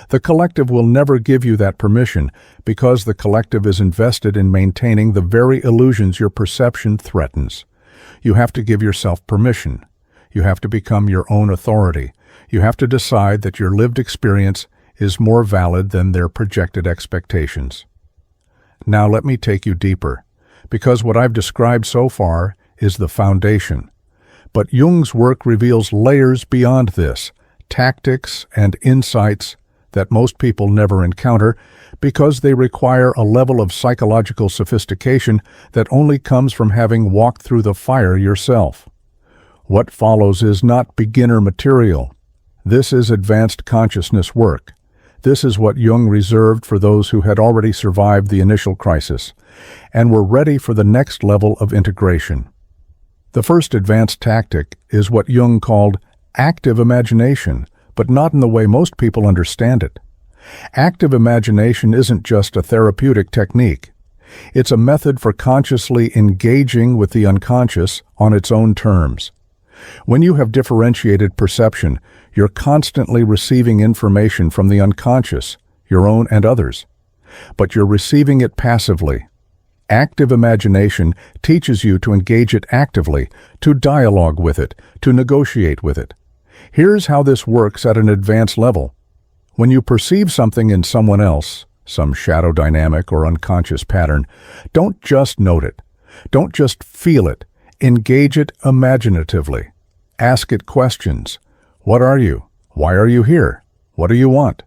Speaker 1: The collective will never give you that permission because the collective is invested in maintaining the very illusions your perception threatens. You have to give yourself permission. You have to become your own authority. You have to decide that your lived experience is more valid than their projected expectations. Now let me take you deeper, because what I've described so far is the foundation. But Jung's work reveals layers beyond this, tactics and insights that most people never encounter because they require a level of psychological sophistication that only comes from having walked through the fire yourself. What follows is not beginner material. This is advanced consciousness work. This is what Jung reserved for those who had already survived the initial crisis and were ready for the next level of integration. The first advanced tactic is what Jung called active imagination, but not in the way most people understand it. Active imagination isn't just a therapeutic technique. It's a method for consciously engaging with the unconscious on its own terms. When you have differentiated perception, you're constantly receiving information from the unconscious, your own and others. But you're receiving it passively. Active imagination teaches you to engage it actively, to dialogue with it, to negotiate with it. Here's how this works at an advanced level. When you perceive something in someone else, some shadow dynamic or unconscious pattern, don't just note it. Don't just feel it. Engage it imaginatively. Ask it questions. What are you? Why are you here? What do you want?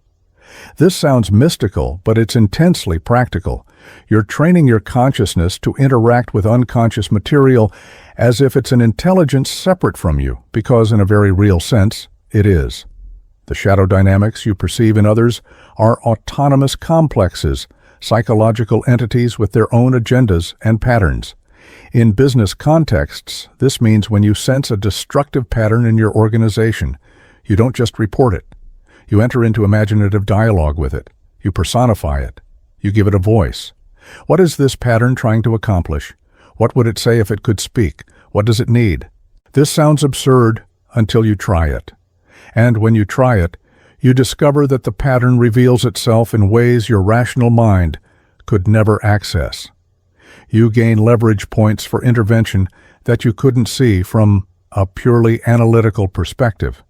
Speaker 1: This sounds mystical, but it's intensely practical. You're training your consciousness to interact with unconscious material as if it's an intelligence separate from you, because in a very real sense, it is. The shadow dynamics you perceive in others are autonomous complexes, psychological entities with their own agendas and patterns. In business contexts, this means when you sense a destructive pattern in your organization, you don't just report it. You enter into imaginative dialogue with it. You personify it. You give it a voice. What is this pattern trying to accomplish? What would it say if it could speak? What does it need? This sounds absurd until you try it. And when you try it, you discover that the pattern reveals itself in ways your rational mind could never access. You gain leverage points for intervention that you couldn't see from a purely analytical perspective.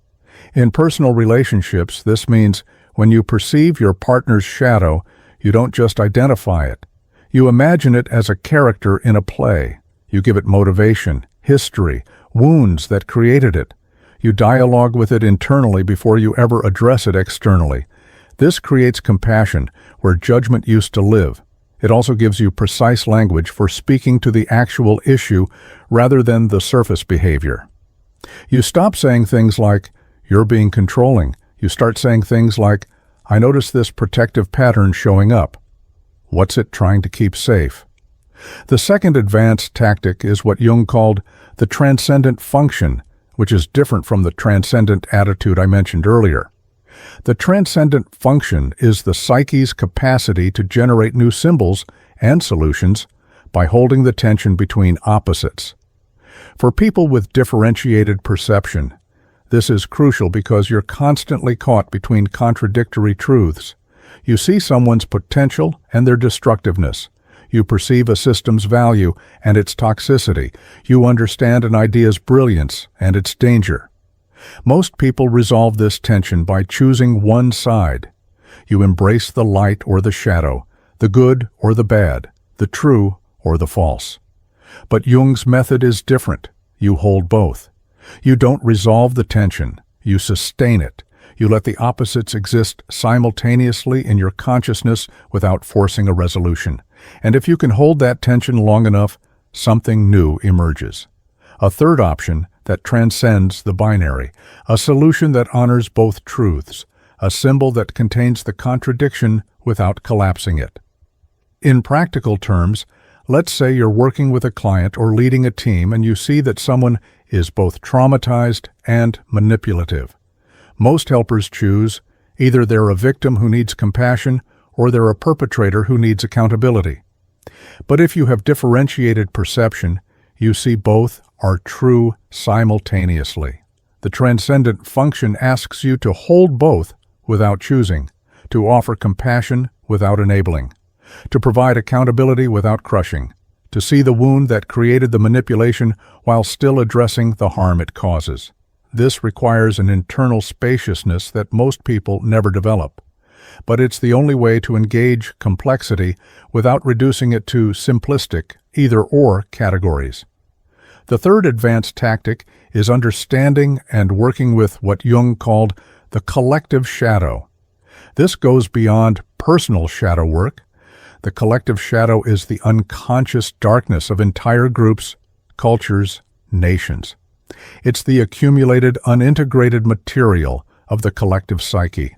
Speaker 1: In personal relationships, this means when you perceive your partner's shadow, you don't just identify it. You imagine it as a character in a play. You give it motivation, history, wounds that created it. You dialogue with it internally before you ever address it externally. This creates compassion where judgment used to live. It also gives you precise language for speaking to the actual issue rather than the surface behavior. You stop saying things like, "You're being controlling." You start saying things like, "I notice this protective pattern showing up. What's it trying to keep safe?" The second advanced tactic is what Jung called the transcendent function, which is different from the transcendent attitude I mentioned earlier. The transcendent function is the psyche's capacity to generate new symbols and solutions by holding the tension between opposites. For people with differentiated perception, this is crucial because you're constantly caught between contradictory truths. You see someone's potential and their destructiveness. You perceive a system's value and its toxicity. You understand an idea's brilliance and its danger. Most people resolve this tension by choosing one side. You embrace the light or the shadow, the good or the bad, the true or the false. But Jung's method is different. You hold both. You don't resolve the tension. You sustain it. You let the opposites exist simultaneously in your consciousness without forcing a resolution. And if you can hold that tension long enough, something new emerges. A third option that transcends the binary, a solution that honors both truths, a symbol that contains the contradiction without collapsing it. In practical terms, let's say you're working with a client or leading a team and you see that someone is both traumatized and manipulative. Most helpers choose either they're a victim who needs compassion or they're a perpetrator who needs accountability. But if you have differentiated perception, you see both are true simultaneously. The transcendent function asks you to hold both without choosing, to offer compassion without enabling, to provide accountability without crushing, to see the wound that created the manipulation while still addressing the harm it causes. This requires an internal spaciousness that most people never develop. But it's the only way to engage complexity without reducing it to simplistic either-or categories. The third advanced tactic is understanding and working with what Jung called the collective shadow. This goes beyond personal shadow work. The collective shadow is the unconscious darkness of entire groups, cultures, nations. It's the accumulated, unintegrated material of the collective psyche.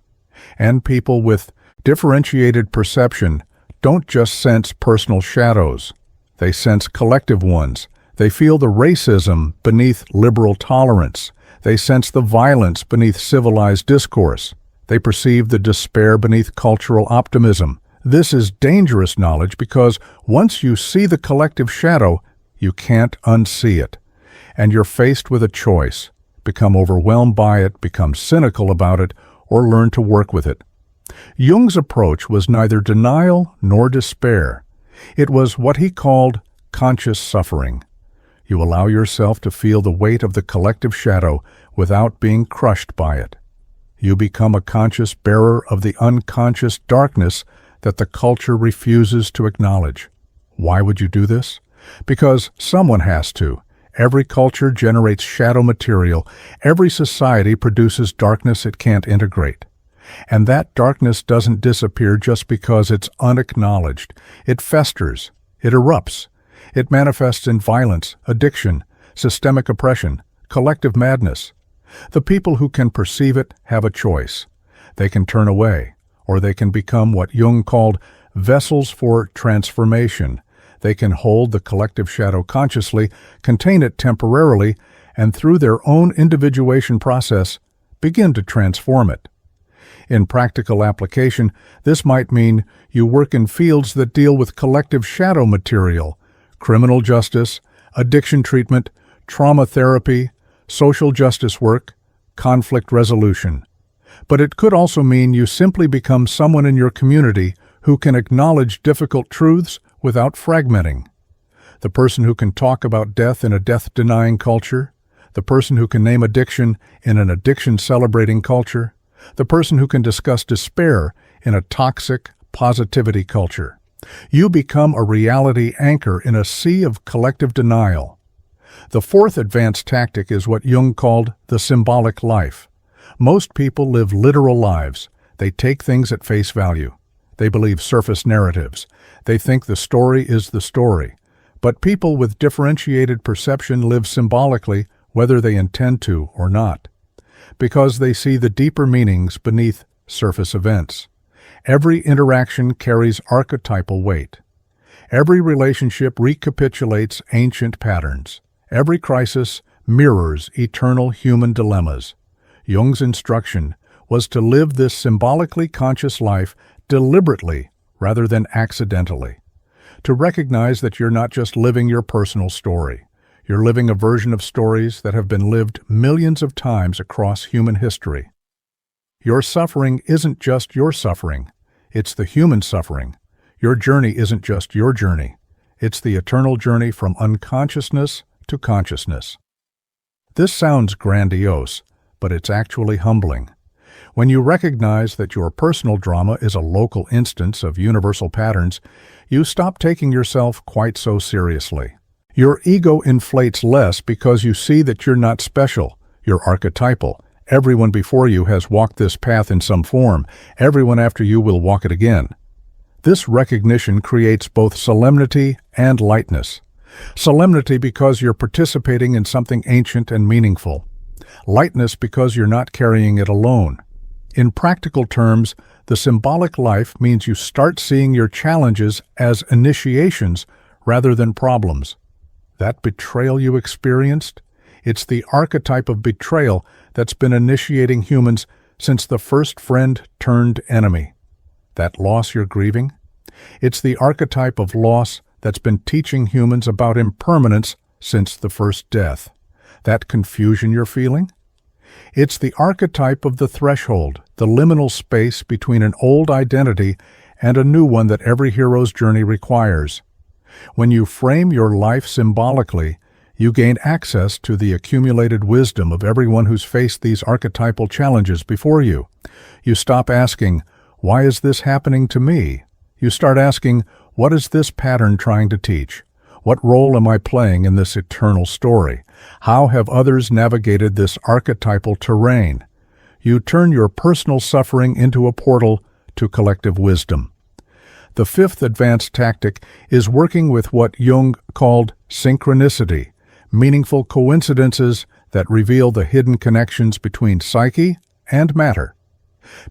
Speaker 1: And people with differentiated perception don't just sense personal shadows. They sense collective ones. They feel the racism beneath liberal tolerance. They sense the violence beneath civilized discourse. They perceive the despair beneath cultural optimism. This is dangerous knowledge because once you see the collective shadow, you can't unsee it. And you're faced with a choice: become overwhelmed by it, become cynical about it, or learn to work with it. Jung's approach was neither denial nor despair. It was what he called conscious suffering. You allow yourself to feel the weight of the collective shadow without being crushed by it. You become a conscious bearer of the unconscious darkness that the culture refuses to acknowledge. Why would you do this? Because someone has to. Every culture generates shadow material. Every society produces darkness it can't integrate. And that darkness doesn't disappear just because it's unacknowledged. It festers. It erupts. It manifests in violence, addiction, systemic oppression, collective madness. The people who can perceive it have a choice. They can turn away, or they can become what Jung called vessels for transformation. They can hold the collective shadow consciously, contain it temporarily, and through their own individuation process, begin to transform it. In practical application, this might mean you work in fields that deal with collective shadow material, criminal justice, addiction treatment, trauma therapy, social justice work, conflict resolution. But it could also mean you simply become someone in your community who can acknowledge difficult truths without fragmenting. The person who can talk about death in a death-denying culture, the person who can name addiction in an addiction-celebrating culture, the person who can discuss despair in a toxic positivity culture. You become a reality anchor in a sea of collective denial. The fourth advanced tactic is what Jung called the symbolic life. Most people live literal lives. They take things at face value. They believe surface narratives. They think the story is the story. But people with differentiated perception live symbolically, whether they intend to or not, because they see the deeper meanings beneath surface events. Every interaction carries archetypal weight. Every relationship recapitulates ancient patterns. Every crisis mirrors eternal human dilemmas. Jung's instruction was to live this symbolically conscious life deliberately rather than accidentally. To recognize that you're not just living your personal story. You're living a version of stories that have been lived millions of times across human history. Your suffering isn't just your suffering. It's the human suffering. Your journey isn't just your journey. It's the eternal journey from unconsciousness to consciousness. This sounds grandiose, but it's actually humbling. When you recognize that your personal drama is a local instance of universal patterns, you stop taking yourself quite so seriously. Your ego inflates less because you see that you're not special, you're archetypal. Everyone before you has walked this path in some form. Everyone after you will walk it again. This recognition creates both solemnity and lightness. Solemnity because you're participating in something ancient and meaningful. Lightness because you're not carrying it alone. In practical terms, the symbolic life means you start seeing your challenges as initiations rather than problems. That betrayal you experienced, it's the archetype of betrayal that's been initiating humans since the first friend turned enemy. That loss you're grieving, it's the archetype of loss that's been teaching humans about impermanence since the first death. That confusion you're feeling, it's the archetype of the threshold, the liminal space between an old identity and a new one that every hero's journey requires. When you frame your life symbolically, you gain access to the accumulated wisdom of everyone who's faced these archetypal challenges before you. You stop asking, "Why is this happening to me?" You start asking, "What is this pattern trying to teach? What role am I playing in this eternal story? How have others navigated this archetypal terrain?" You turn your personal suffering into a portal to collective wisdom. The fifth advanced tactic is working with what Jung called synchronicity, meaningful coincidences that reveal the hidden connections between psyche and matter.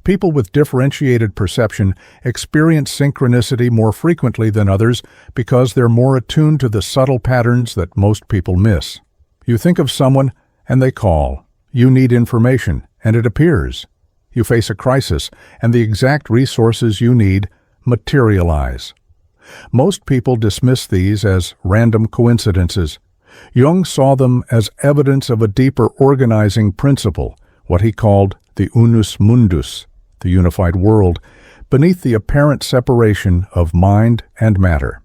Speaker 1: People with differentiated perception experience synchronicity more frequently than others because they're more attuned to the subtle patterns that most people miss. You think of someone and they call. You need information and it appears. You face a crisis and the exact resources you need materialize. Most people dismiss these as random coincidences. Jung saw them as evidence of a deeper organizing principle, what he called the unus mundus, the unified world, beneath the apparent separation of mind and matter.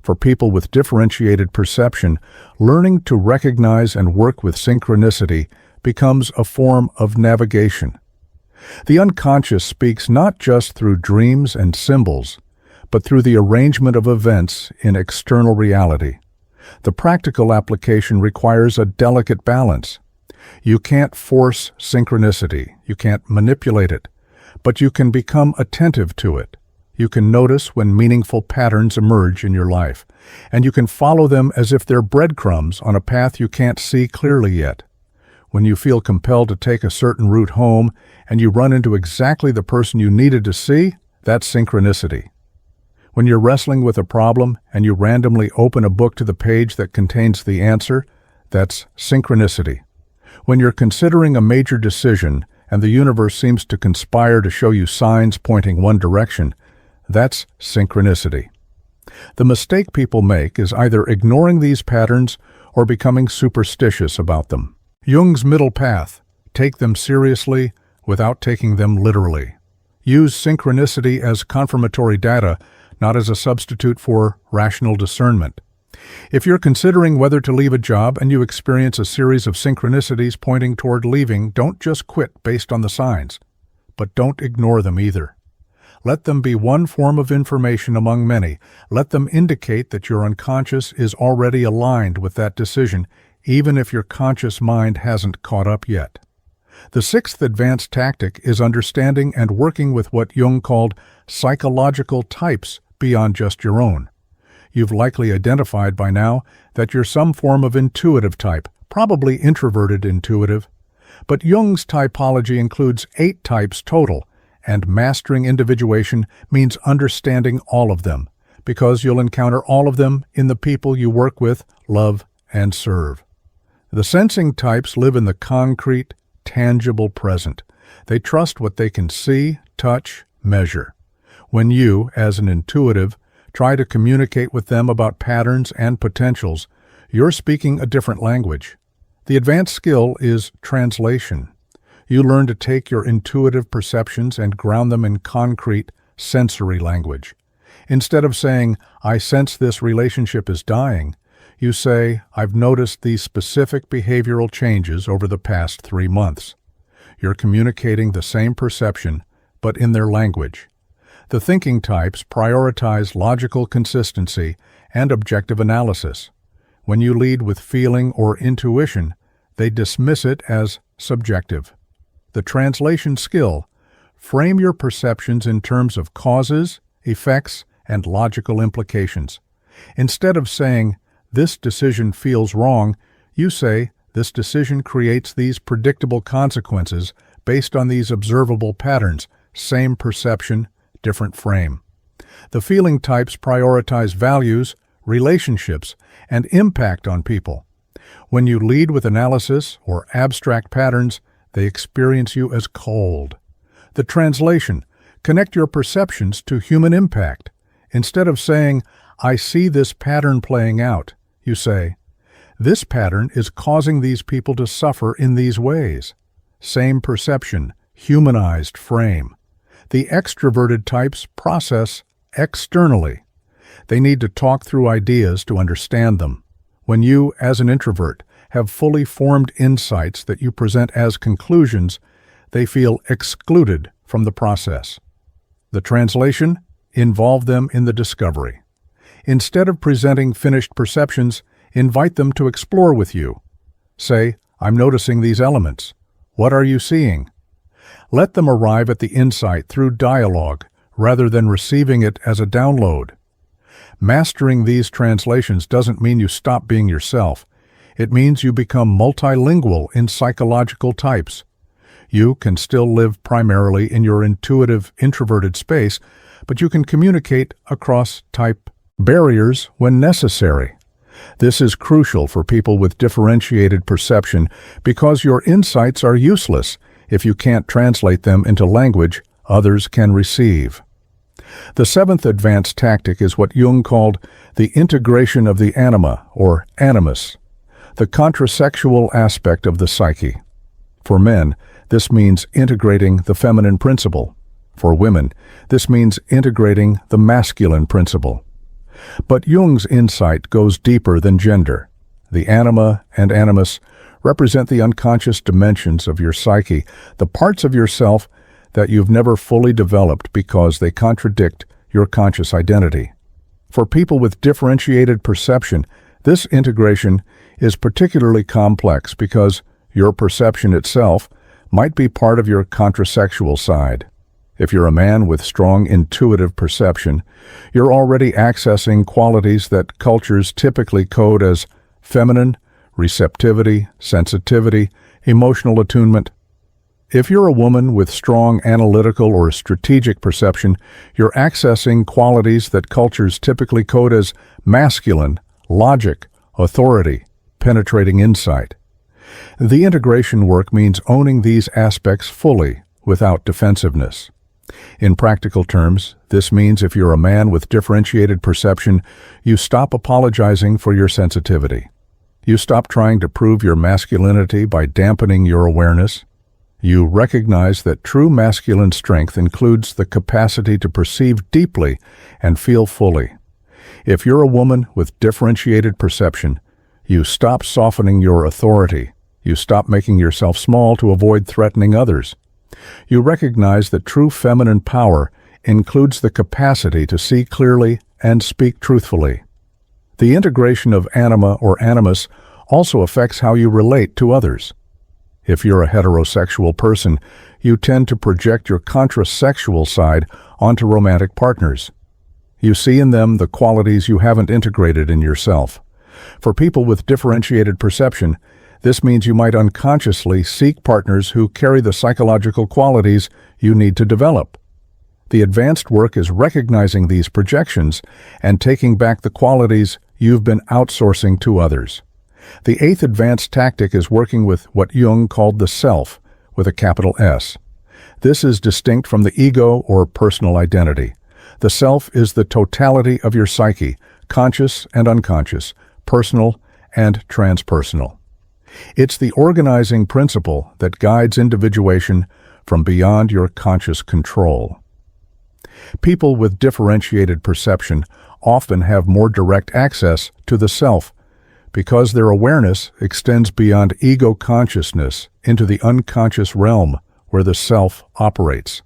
Speaker 1: For people with differentiated perception, learning to recognize and work with synchronicity becomes a form of navigation. The unconscious speaks not just through dreams and symbols, but through the arrangement of events in external reality. The practical application requires a delicate balance. You can't force synchronicity. You can't manipulate it. but you can become attentive to it. You can notice when meaningful patterns emerge in your life, and you can follow them as if they're breadcrumbs on a path you can't see clearly yet. When you feel compelled to take a certain route home and you run into exactly the person you needed to see, that's synchronicity. When you're wrestling with a problem and you randomly open a book to the page that contains the answer, that's synchronicity. When you're considering a major decision and the universe seems to conspire to show you signs pointing one direction, that's synchronicity. The mistake people make is either ignoring these patterns or becoming superstitious about them. Jung's middle path: take them seriously without taking them literally. Use synchronicity as confirmatory data, not as a substitute for rational discernment. If you're considering whether to leave a job and you experience a series of synchronicities pointing toward leaving, don't just quit based on the signs, but don't ignore them either. Let them be one form of information among many. Let them indicate that your unconscious is already aligned with that decision, even if your conscious mind hasn't caught up yet. The sixth advanced tactic is understanding and working with what Jung called psychological types beyond just your own. You've likely identified by now that you're some form of intuitive type, probably introverted intuitive. But Jung's typology includes 8 types total, and mastering individuation means understanding all of them, because you'll encounter all of them in the people you work with, love, and serve. The sensing types live in the concrete, tangible present. They trust what they can see, touch, measure. When you, as an intuitive, try to communicate with them about patterns and potentials, you're speaking a different language. The advanced skill is translation. You learn to take your intuitive perceptions and ground them in concrete, sensory language. Instead of saying, "I sense this relationship is dying," you say, "I've noticed these specific behavioral changes over the past 3 months." You're communicating the same perception, but in their language. The thinking types prioritize logical consistency and objective analysis. When you lead with feeling or intuition, they dismiss it as subjective. The translation skill: frame your perceptions in terms of causes, effects, and logical implications. Instead of saying, "This decision feels wrong," you say, "This decision creates these predictable consequences based on these observable patterns." Same perception, different frame. The feeling types prioritize values, relationships, and impact on people. When you lead with analysis or abstract patterns, they experience you as cold. The translation: connect your perceptions to human impact. Instead of saying, "I see this pattern playing out," you say, "This pattern is causing these people to suffer in these ways." Same perception, humanized frame. The extroverted types process externally. They need to talk through ideas to understand them. When you, as an introvert, have fully formed insights that you present as conclusions, they feel excluded from the process. The translation: involve them in the discovery. Instead of presenting finished perceptions, invite them to explore with you. Say, "I'm noticing these elements. What are you seeing?" Let them arrive at the insight through dialogue, rather than receiving it as a download. Mastering these translations doesn't mean you stop being yourself. It means you become multilingual in psychological types. You can still live primarily in your intuitive, introverted space, but you can communicate across type barriers when necessary. This is crucial for people with differentiated perception because your insights are useless if you can't translate them into language others can receive. The seventh advanced tactic is what Jung called the integration of the anima, or animus, the contrasexual aspect of the psyche. For men, this means integrating the feminine principle. For women, this means integrating the masculine principle. But Jung's insight goes deeper than gender. The anima and animus represent the unconscious dimensions of your psyche, the parts of yourself that you've never fully developed because they contradict your conscious identity. For people with differentiated perception, this integration is particularly complex because your perception itself might be part of your contrasexual side. If you're a man with strong intuitive perception, you're already accessing qualities that cultures typically code as feminine, receptivity, sensitivity, emotional attunement. If you're a woman with strong analytical or strategic perception, you're accessing qualities that cultures typically code as masculine, logic, authority, penetrating insight. The integration work means owning these aspects fully, without defensiveness. In practical terms, this means if you're a man with differentiated perception, you stop apologizing for your sensitivity. You stop trying to prove your masculinity by dampening your awareness. You recognize that true masculine strength includes the capacity to perceive deeply and feel fully. If you're a woman with differentiated perception, you stop softening your authority. You stop making yourself small to avoid threatening others. You recognize that true feminine power includes the capacity to see clearly and speak truthfully. The integration of anima or animus also affects how you relate to others. If you're a heterosexual person, you tend to project your contrasexual side onto romantic partners. You see in them the qualities you haven't integrated in yourself. For people with differentiated perception, this means you might unconsciously seek partners who carry the psychological qualities you need to develop. The advanced work is recognizing these projections and taking back the qualities you've been outsourcing to others. The eighth advanced tactic is working with what Jung called the self, with a capital S. This is distinct from the ego or personal identity. The self is the totality of your psyche, conscious and unconscious, personal and transpersonal. It's the organizing principle that guides individuation from beyond your conscious control. People with differentiated perception often have more direct access to the self, because their awareness extends beyond ego consciousness into the unconscious realm where the self operates.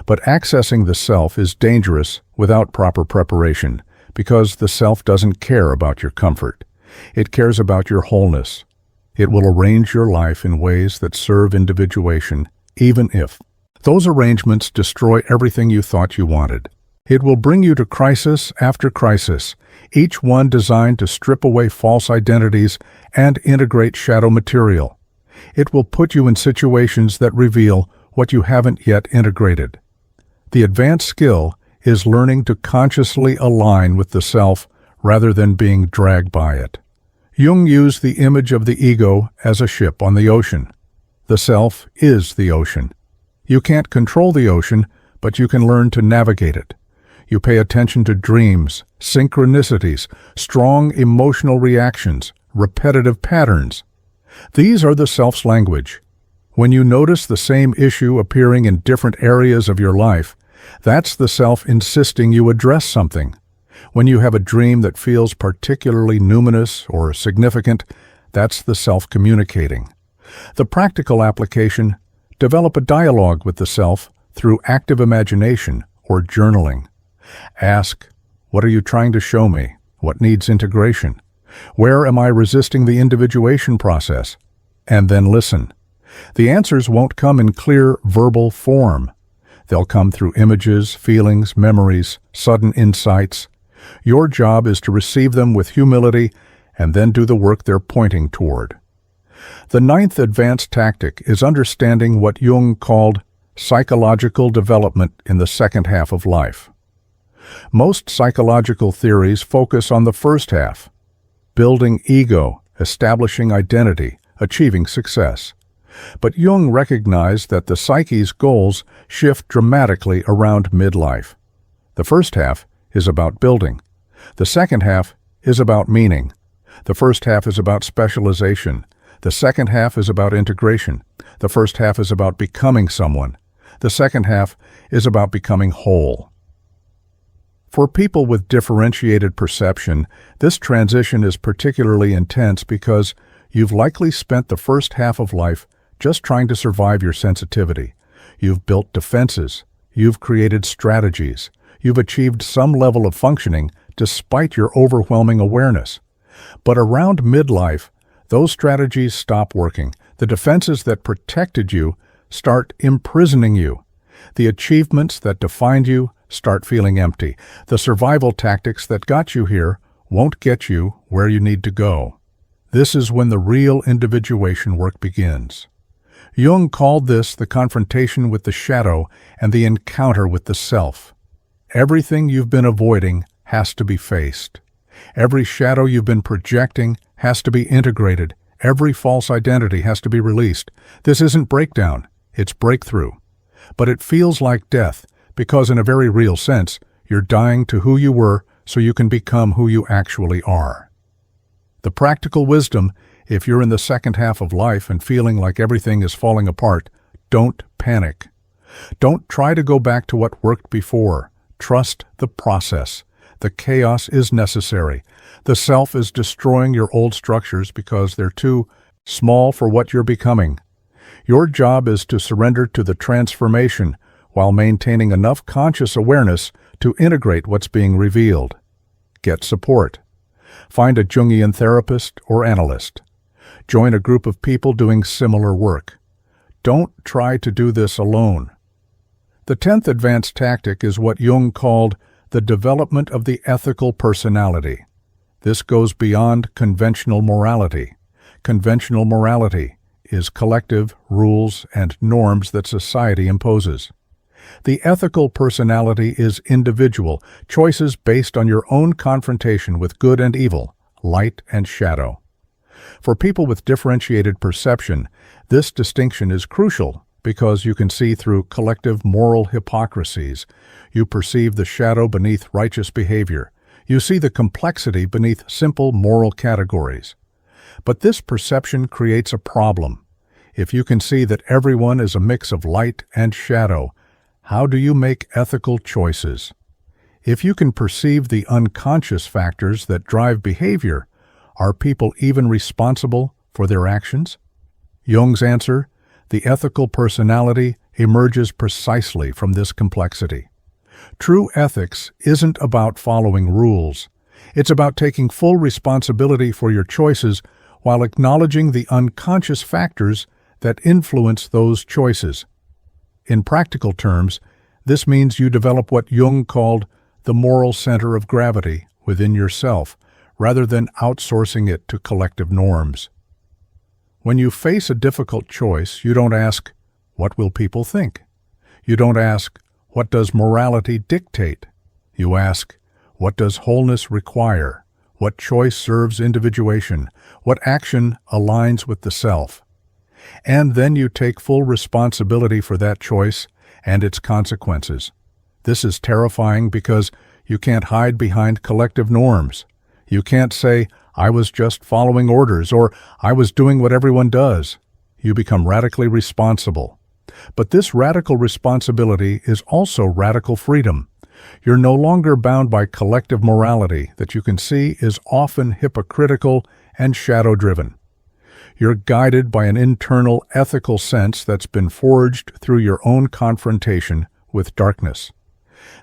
Speaker 1: But accessing the self is dangerous without proper preparation, because the self doesn't care about your comfort. It cares about your wholeness. It will arrange your life in ways that serve individuation, even if those arrangements destroy everything you thought you wanted. It will bring you to crisis after crisis, each one designed to strip away false identities and integrate shadow material. It will put you in situations that reveal what you haven't yet integrated. The advanced skill is learning to consciously align with the self rather than being dragged by it. Jung used the image of the ego as a ship on the ocean. The self is the ocean. You can't control the ocean, but you can learn to navigate it. You pay attention to dreams, synchronicities, strong emotional reactions, repetitive patterns. These are the self's language. When you notice the same issue appearing in different areas of your life, that's the self insisting you address something. When you have a dream that feels particularly numinous or significant, that's the self communicating. The practical application: develop a dialogue with the self through active imagination or journaling. Ask, what are you trying to show me? What needs integration? Where am I resisting the individuation process? And then listen. The answers won't come in clear verbal form. They'll come through images, feelings, memories, sudden insights. Your job is to receive them with humility and then do the work they're pointing toward. The ninth advanced tactic is understanding what Jung called psychological development in the second half of life. Most psychological theories focus on the first half: building ego, establishing identity, achieving success. But Jung recognized that the psyche's goals shift dramatically around midlife. The first half is about building. The second half is about meaning. The first half is about specialization. The second half is about integration. The first half is about becoming someone. The second half is about becoming whole. For people with differentiated perception, this transition is particularly intense because you've likely spent the first half of life just trying to survive your sensitivity. You've built defenses. You've created strategies. You've achieved some level of functioning despite your overwhelming awareness. But around midlife, those strategies stop working. The defenses that protected you start imprisoning you. The achievements that defined you start feeling empty. The survival tactics that got you here won't get you where you need to go. This is when the real individuation work begins. Jung called this the confrontation with the shadow and the encounter with the self. Everything you've been avoiding has to be faced. Every shadow you've been projecting has to be integrated. Every false identity has to be released. This isn't breakdown, it's breakthrough. But it feels like death, because in a very real sense, you're dying to who you were so you can become who you actually are. The practical wisdom, if you're in the second half of life and feeling like everything is falling apart, don't panic. Don't try to go back to what worked before. Trust the process. The chaos is necessary. The self is destroying your old structures because they're too small for what you're becoming. Your job is to surrender to the transformation while maintaining enough conscious awareness to integrate what's being revealed. Get support. Find a Jungian therapist or analyst. Join a group of people doing similar work. Don't try to do this alone. The 10th advanced tactic is what Jung called the development of the ethical personality. This goes beyond conventional morality. Conventional morality is collective rules and norms that society imposes. The ethical personality is individual, choices based on your own confrontation with good and evil, light and shadow. For people with differentiated perception, this distinction is crucial because you can see through collective moral hypocrisies. You perceive the shadow beneath righteous behavior. You see the complexity beneath simple moral categories. But this perception creates a problem. If you can see that everyone is a mix of light and shadow, how do you make ethical choices? If you can perceive the unconscious factors that drive behavior, are people even responsible for their actions? Jung's answer: the ethical personality emerges precisely from this complexity. True ethics isn't about following rules. It's about taking full responsibility for your choices while acknowledging the unconscious factors that influence those choices. In practical terms, this means you develop what Jung called the moral center of gravity within yourself, rather than outsourcing it to collective norms. When you face a difficult choice, you don't ask, "What will people think?" You don't ask, "What does morality dictate?" You ask, "What does wholeness require? What choice serves individuation? What action aligns with the self?" And then you take full responsibility for that choice and its consequences. This is terrifying because you can't hide behind collective norms. You can't say, "I was just following orders," or "I was doing what everyone does." You become radically responsible. But this radical responsibility is also radical freedom. You're no longer bound by collective morality that you can see is often hypocritical and shadow-driven. You're guided by an internal ethical sense that's been forged through your own confrontation with darkness.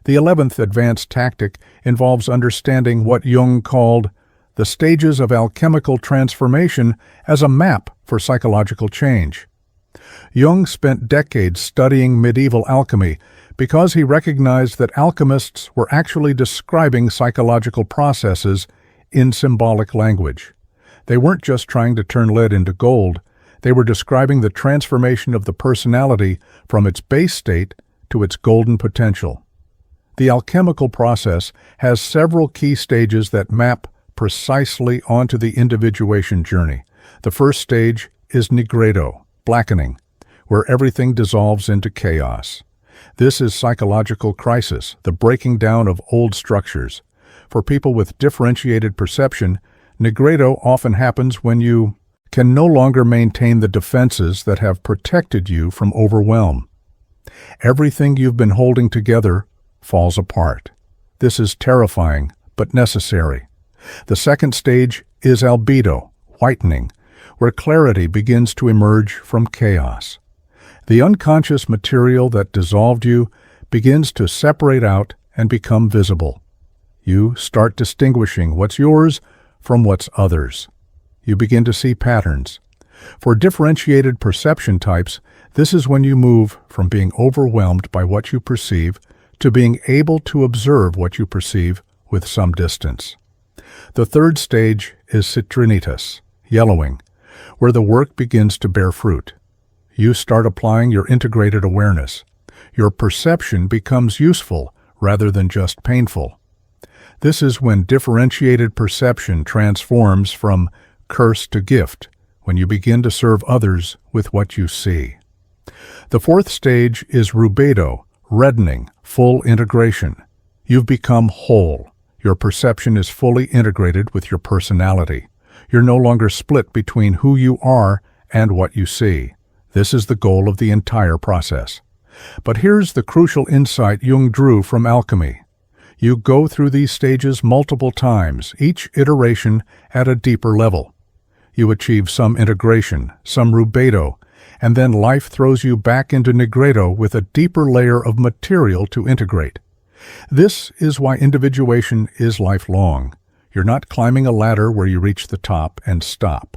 Speaker 1: The 11th advanced tactic involves understanding what Jung called the stages of alchemical transformation as a map for psychological change. Jung spent decades studying medieval alchemy because he recognized that alchemists were actually describing psychological processes in symbolic language. They weren't just trying to turn lead into gold, they were describing the transformation of the personality from its base state to its golden potential. The alchemical process has several key stages that map precisely onto the individuation journey. The first stage is nigredo, blackening, where everything dissolves into chaos. This is psychological crisis, the breaking down of old structures. For people with differentiated perception, nigredo often happens when you can no longer maintain the defenses that have protected you from overwhelm. Everything you've been holding together falls apart. This is terrifying, but necessary. The second stage is albedo, whitening, where clarity begins to emerge from chaos. The unconscious material that dissolved you begins to separate out and become visible. You start distinguishing what's yours from what's others. You begin to see patterns. For differentiated perception types, this is when you move from being overwhelmed by what you perceive to being able to observe what you perceive with some distance. The third stage is citrinitas, yellowing, where the work begins to bear fruit. You start applying your integrated awareness. Your perception becomes useful rather than just painful. This is when differentiated perception transforms from curse to gift, when you begin to serve others with what you see. The fourth stage is rubedo, reddening, full integration. You've become whole. Your perception is fully integrated with your personality. You're no longer split between who you are and what you see. This is the goal of the entire process. But here's the crucial insight Jung drew from alchemy. You go through these stages multiple times, each iteration at a deeper level. You achieve some integration, some rubedo, and then life throws you back into nigredo with a deeper layer of material to integrate. This is why individuation is lifelong. You're not climbing a ladder where you reach the top and stop.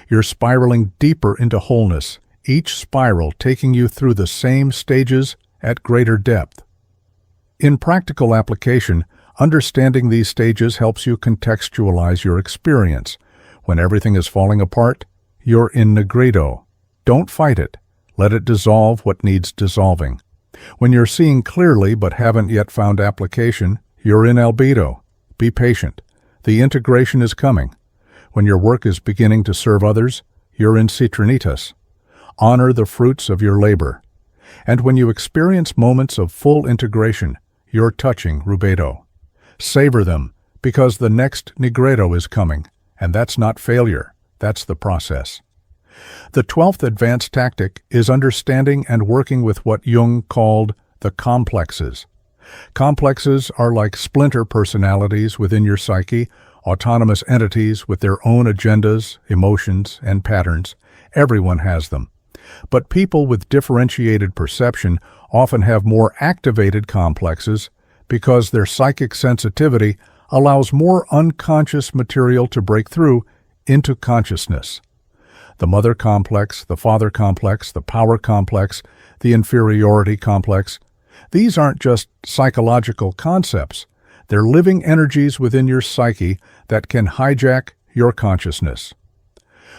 Speaker 1: You're spiraling deeper into wholeness, each spiral taking you through the same stages at greater depth. In practical application, understanding these stages helps you contextualize your experience. When everything is falling apart, you're in nigredo. Don't fight it. Let it dissolve what needs dissolving. When you're seeing clearly but haven't yet found application, you're in albedo. Be patient. The integration is coming. When your work is beginning to serve others, you're in citrinitas. Honor the fruits of your labor. And when you experience moments of full integration, you're touching rubedo. Savor them, because the next nigredo is coming, and that's not failure, that's the process. The 12th advanced tactic is understanding and working with what Jung called the complexes. Complexes are like splinter personalities within your psyche, autonomous entities with their own agendas, emotions, and patterns. Everyone has them. But people with differentiated perception often have more activated complexes because their psychic sensitivity allows more unconscious material to break through into consciousness. The mother complex, the father complex, the power complex, the inferiority complex. These aren't just psychological concepts. They're living energies within your psyche that can hijack your consciousness.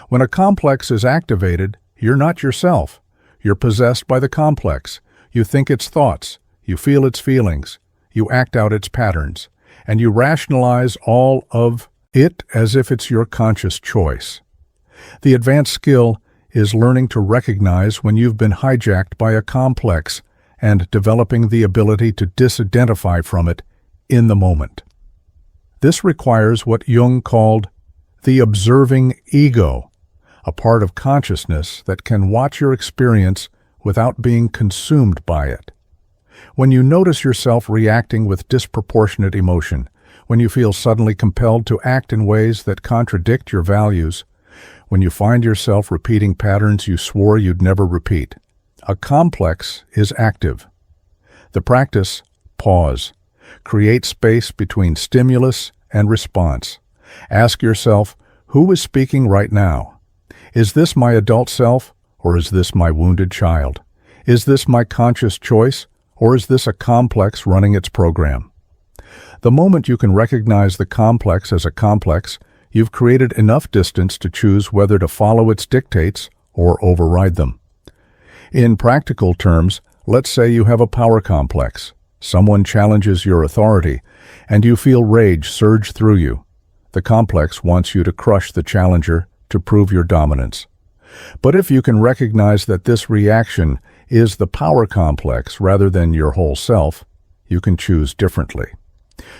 Speaker 1: When a complex is activated, you're not yourself. You're possessed by the complex. You think its thoughts. You feel its feelings. You act out its patterns. And you rationalize all of it as if it's your conscious choice. The advanced skill is learning to recognize when you've been hijacked by a complex and developing the ability to disidentify from it in the moment. This requires what Jung called the observing ego, a part of consciousness that can watch your experience without being consumed by it. When you notice yourself reacting with disproportionate emotion, when you feel suddenly compelled to act in ways that contradict your values, when you find yourself repeating patterns you swore you'd never repeat, a complex is active. The practice, pause. Create space between stimulus and response. Ask yourself, who is speaking right now? Is this my adult self, or is this my wounded child? Is this my conscious choice, or is this a complex running its program? The moment you can recognize the complex as a complex, you've created enough distance to choose whether to follow its dictates or override them. In practical terms, let's say you have a power complex. Someone challenges your authority, and you feel rage surge through you. The complex wants you to crush the challenger to prove your dominance. But if you can recognize that this reaction is the power complex rather than your whole self, you can choose differently.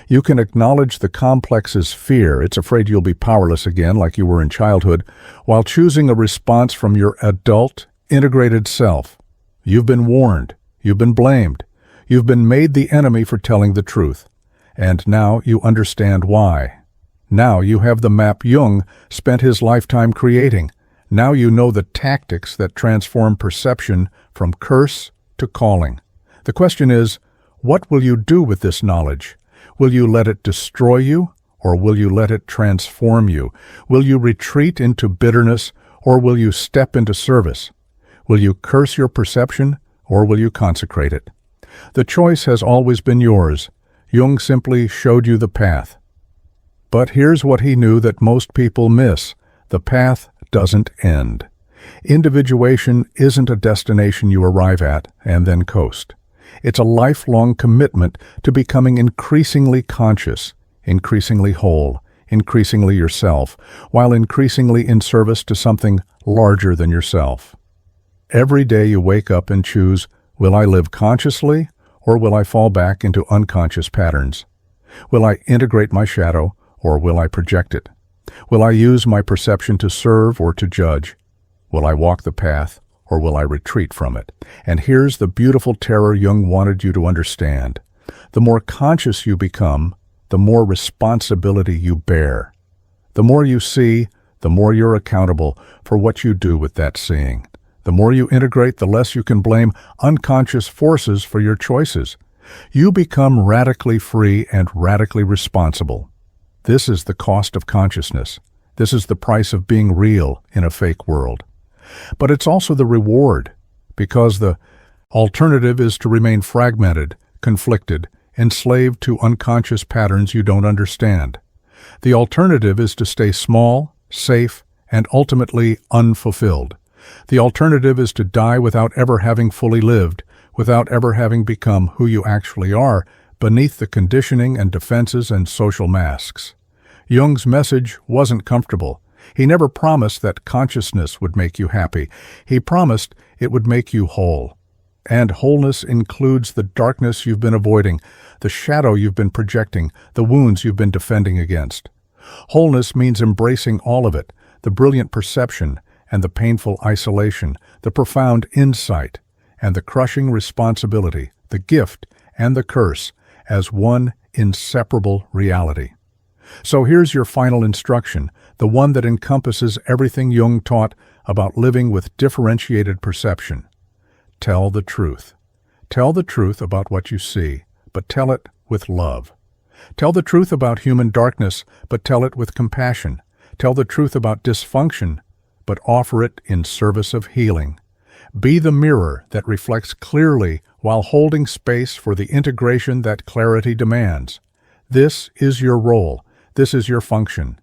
Speaker 1: You can acknowledge the complex's fear, it's afraid you'll be powerless again like you were in childhood, while choosing a response from your adult, integrated self. You've been warned, you've been blamed, you've been made the enemy for telling the truth, and now you understand why. Now you have the map Jung spent his lifetime creating. Now you know the tactics that transform perception from curse to calling. The question is, what will you do with this knowledge? Will you let it destroy you, or will you let it transform you? Will you retreat into bitterness, or will you step into service? Will you curse your perception, or will you consecrate it? The choice has always been yours. Jung simply showed you the path. But here's what he knew that most people miss. The path doesn't end. Individuation isn't a destination you arrive at and then coast. It's a lifelong commitment to becoming increasingly conscious, increasingly whole, increasingly yourself, while increasingly in service to something larger than yourself. Every day you wake up and choose, will I live consciously, or will I fall back into unconscious patterns? Will I integrate my shadow, or will I project it? Will I use my perception to serve or to judge? Will I walk the path, or will I retreat from it? And here's the beautiful terror Jung wanted you to understand. The more conscious you become, the more responsibility you bear. The more you see, the more you're accountable for what you do with that seeing. The more you integrate, the less you can blame unconscious forces for your choices. You become radically free and radically responsible. This is the cost of consciousness. This is the price of being real in a fake world. But it's also the reward, because the alternative is to remain fragmented, conflicted, enslaved to unconscious patterns you don't understand. The alternative is to stay small, safe, and ultimately unfulfilled. The alternative is to die without ever having fully lived, without ever having become who you actually are, beneath the conditioning and defenses and social masks. Jung's message wasn't comfortable. He never promised that consciousness would make you happy. He promised it would make you whole. And wholeness includes the darkness you've been avoiding, the shadow you've been projecting, the wounds you've been defending against. Wholeness means embracing all of it, the brilliant perception and the painful isolation, the profound insight and the crushing responsibility, the gift and the curse, as one inseparable reality. So here's your final instruction, the one that encompasses everything Jung taught about living with differentiated perception. Tell the truth. Tell the truth about what you see, but tell it with love. Tell the truth about human darkness, but tell it with compassion. Tell the truth about dysfunction, but offer it in service of healing. Be the mirror that reflects clearly while holding space for the integration that clarity demands. This is your role. This is your function.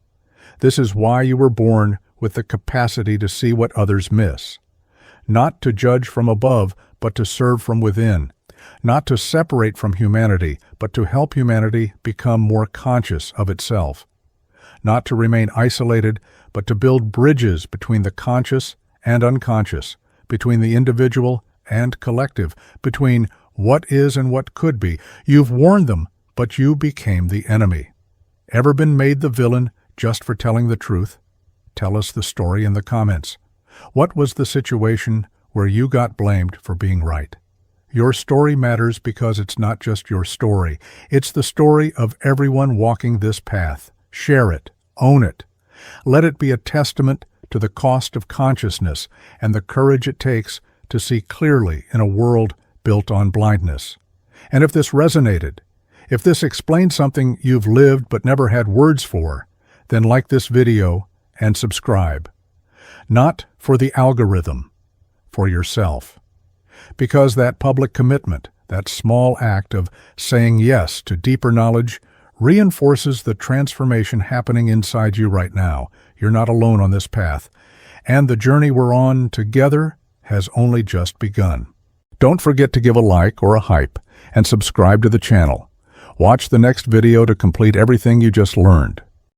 Speaker 1: This is why you were born, with the capacity to see what others miss. Not to judge from above, but to serve from within. Not to separate from humanity, but to help humanity become more conscious of itself. Not to remain isolated, but to build bridges between the conscious and unconscious, between the individual and collective, between what is and what could be. You've warned them, but you became the enemy. Ever been made the villain just for telling the truth? Tell us the story in the comments. What was the situation where you got blamed for being right? Your story matters because it's not just your story. It's the story of everyone walking this path. Share it. Own it. Let it be a testament to the cost of consciousness and the courage it takes to see clearly in a world built on blindness. And if this resonated, if this explained something you've lived but never had words for, then like this video and subscribe. Not for the algorithm, for yourself. Because that public commitment, that small act of saying yes to deeper knowledge, reinforces the transformation happening inside you right now. You're not alone on this path, and the journey we're on together has only just begun. Don't forget to give a like or a hype and subscribe to the channel. Watch the next video to complete everything you just learned.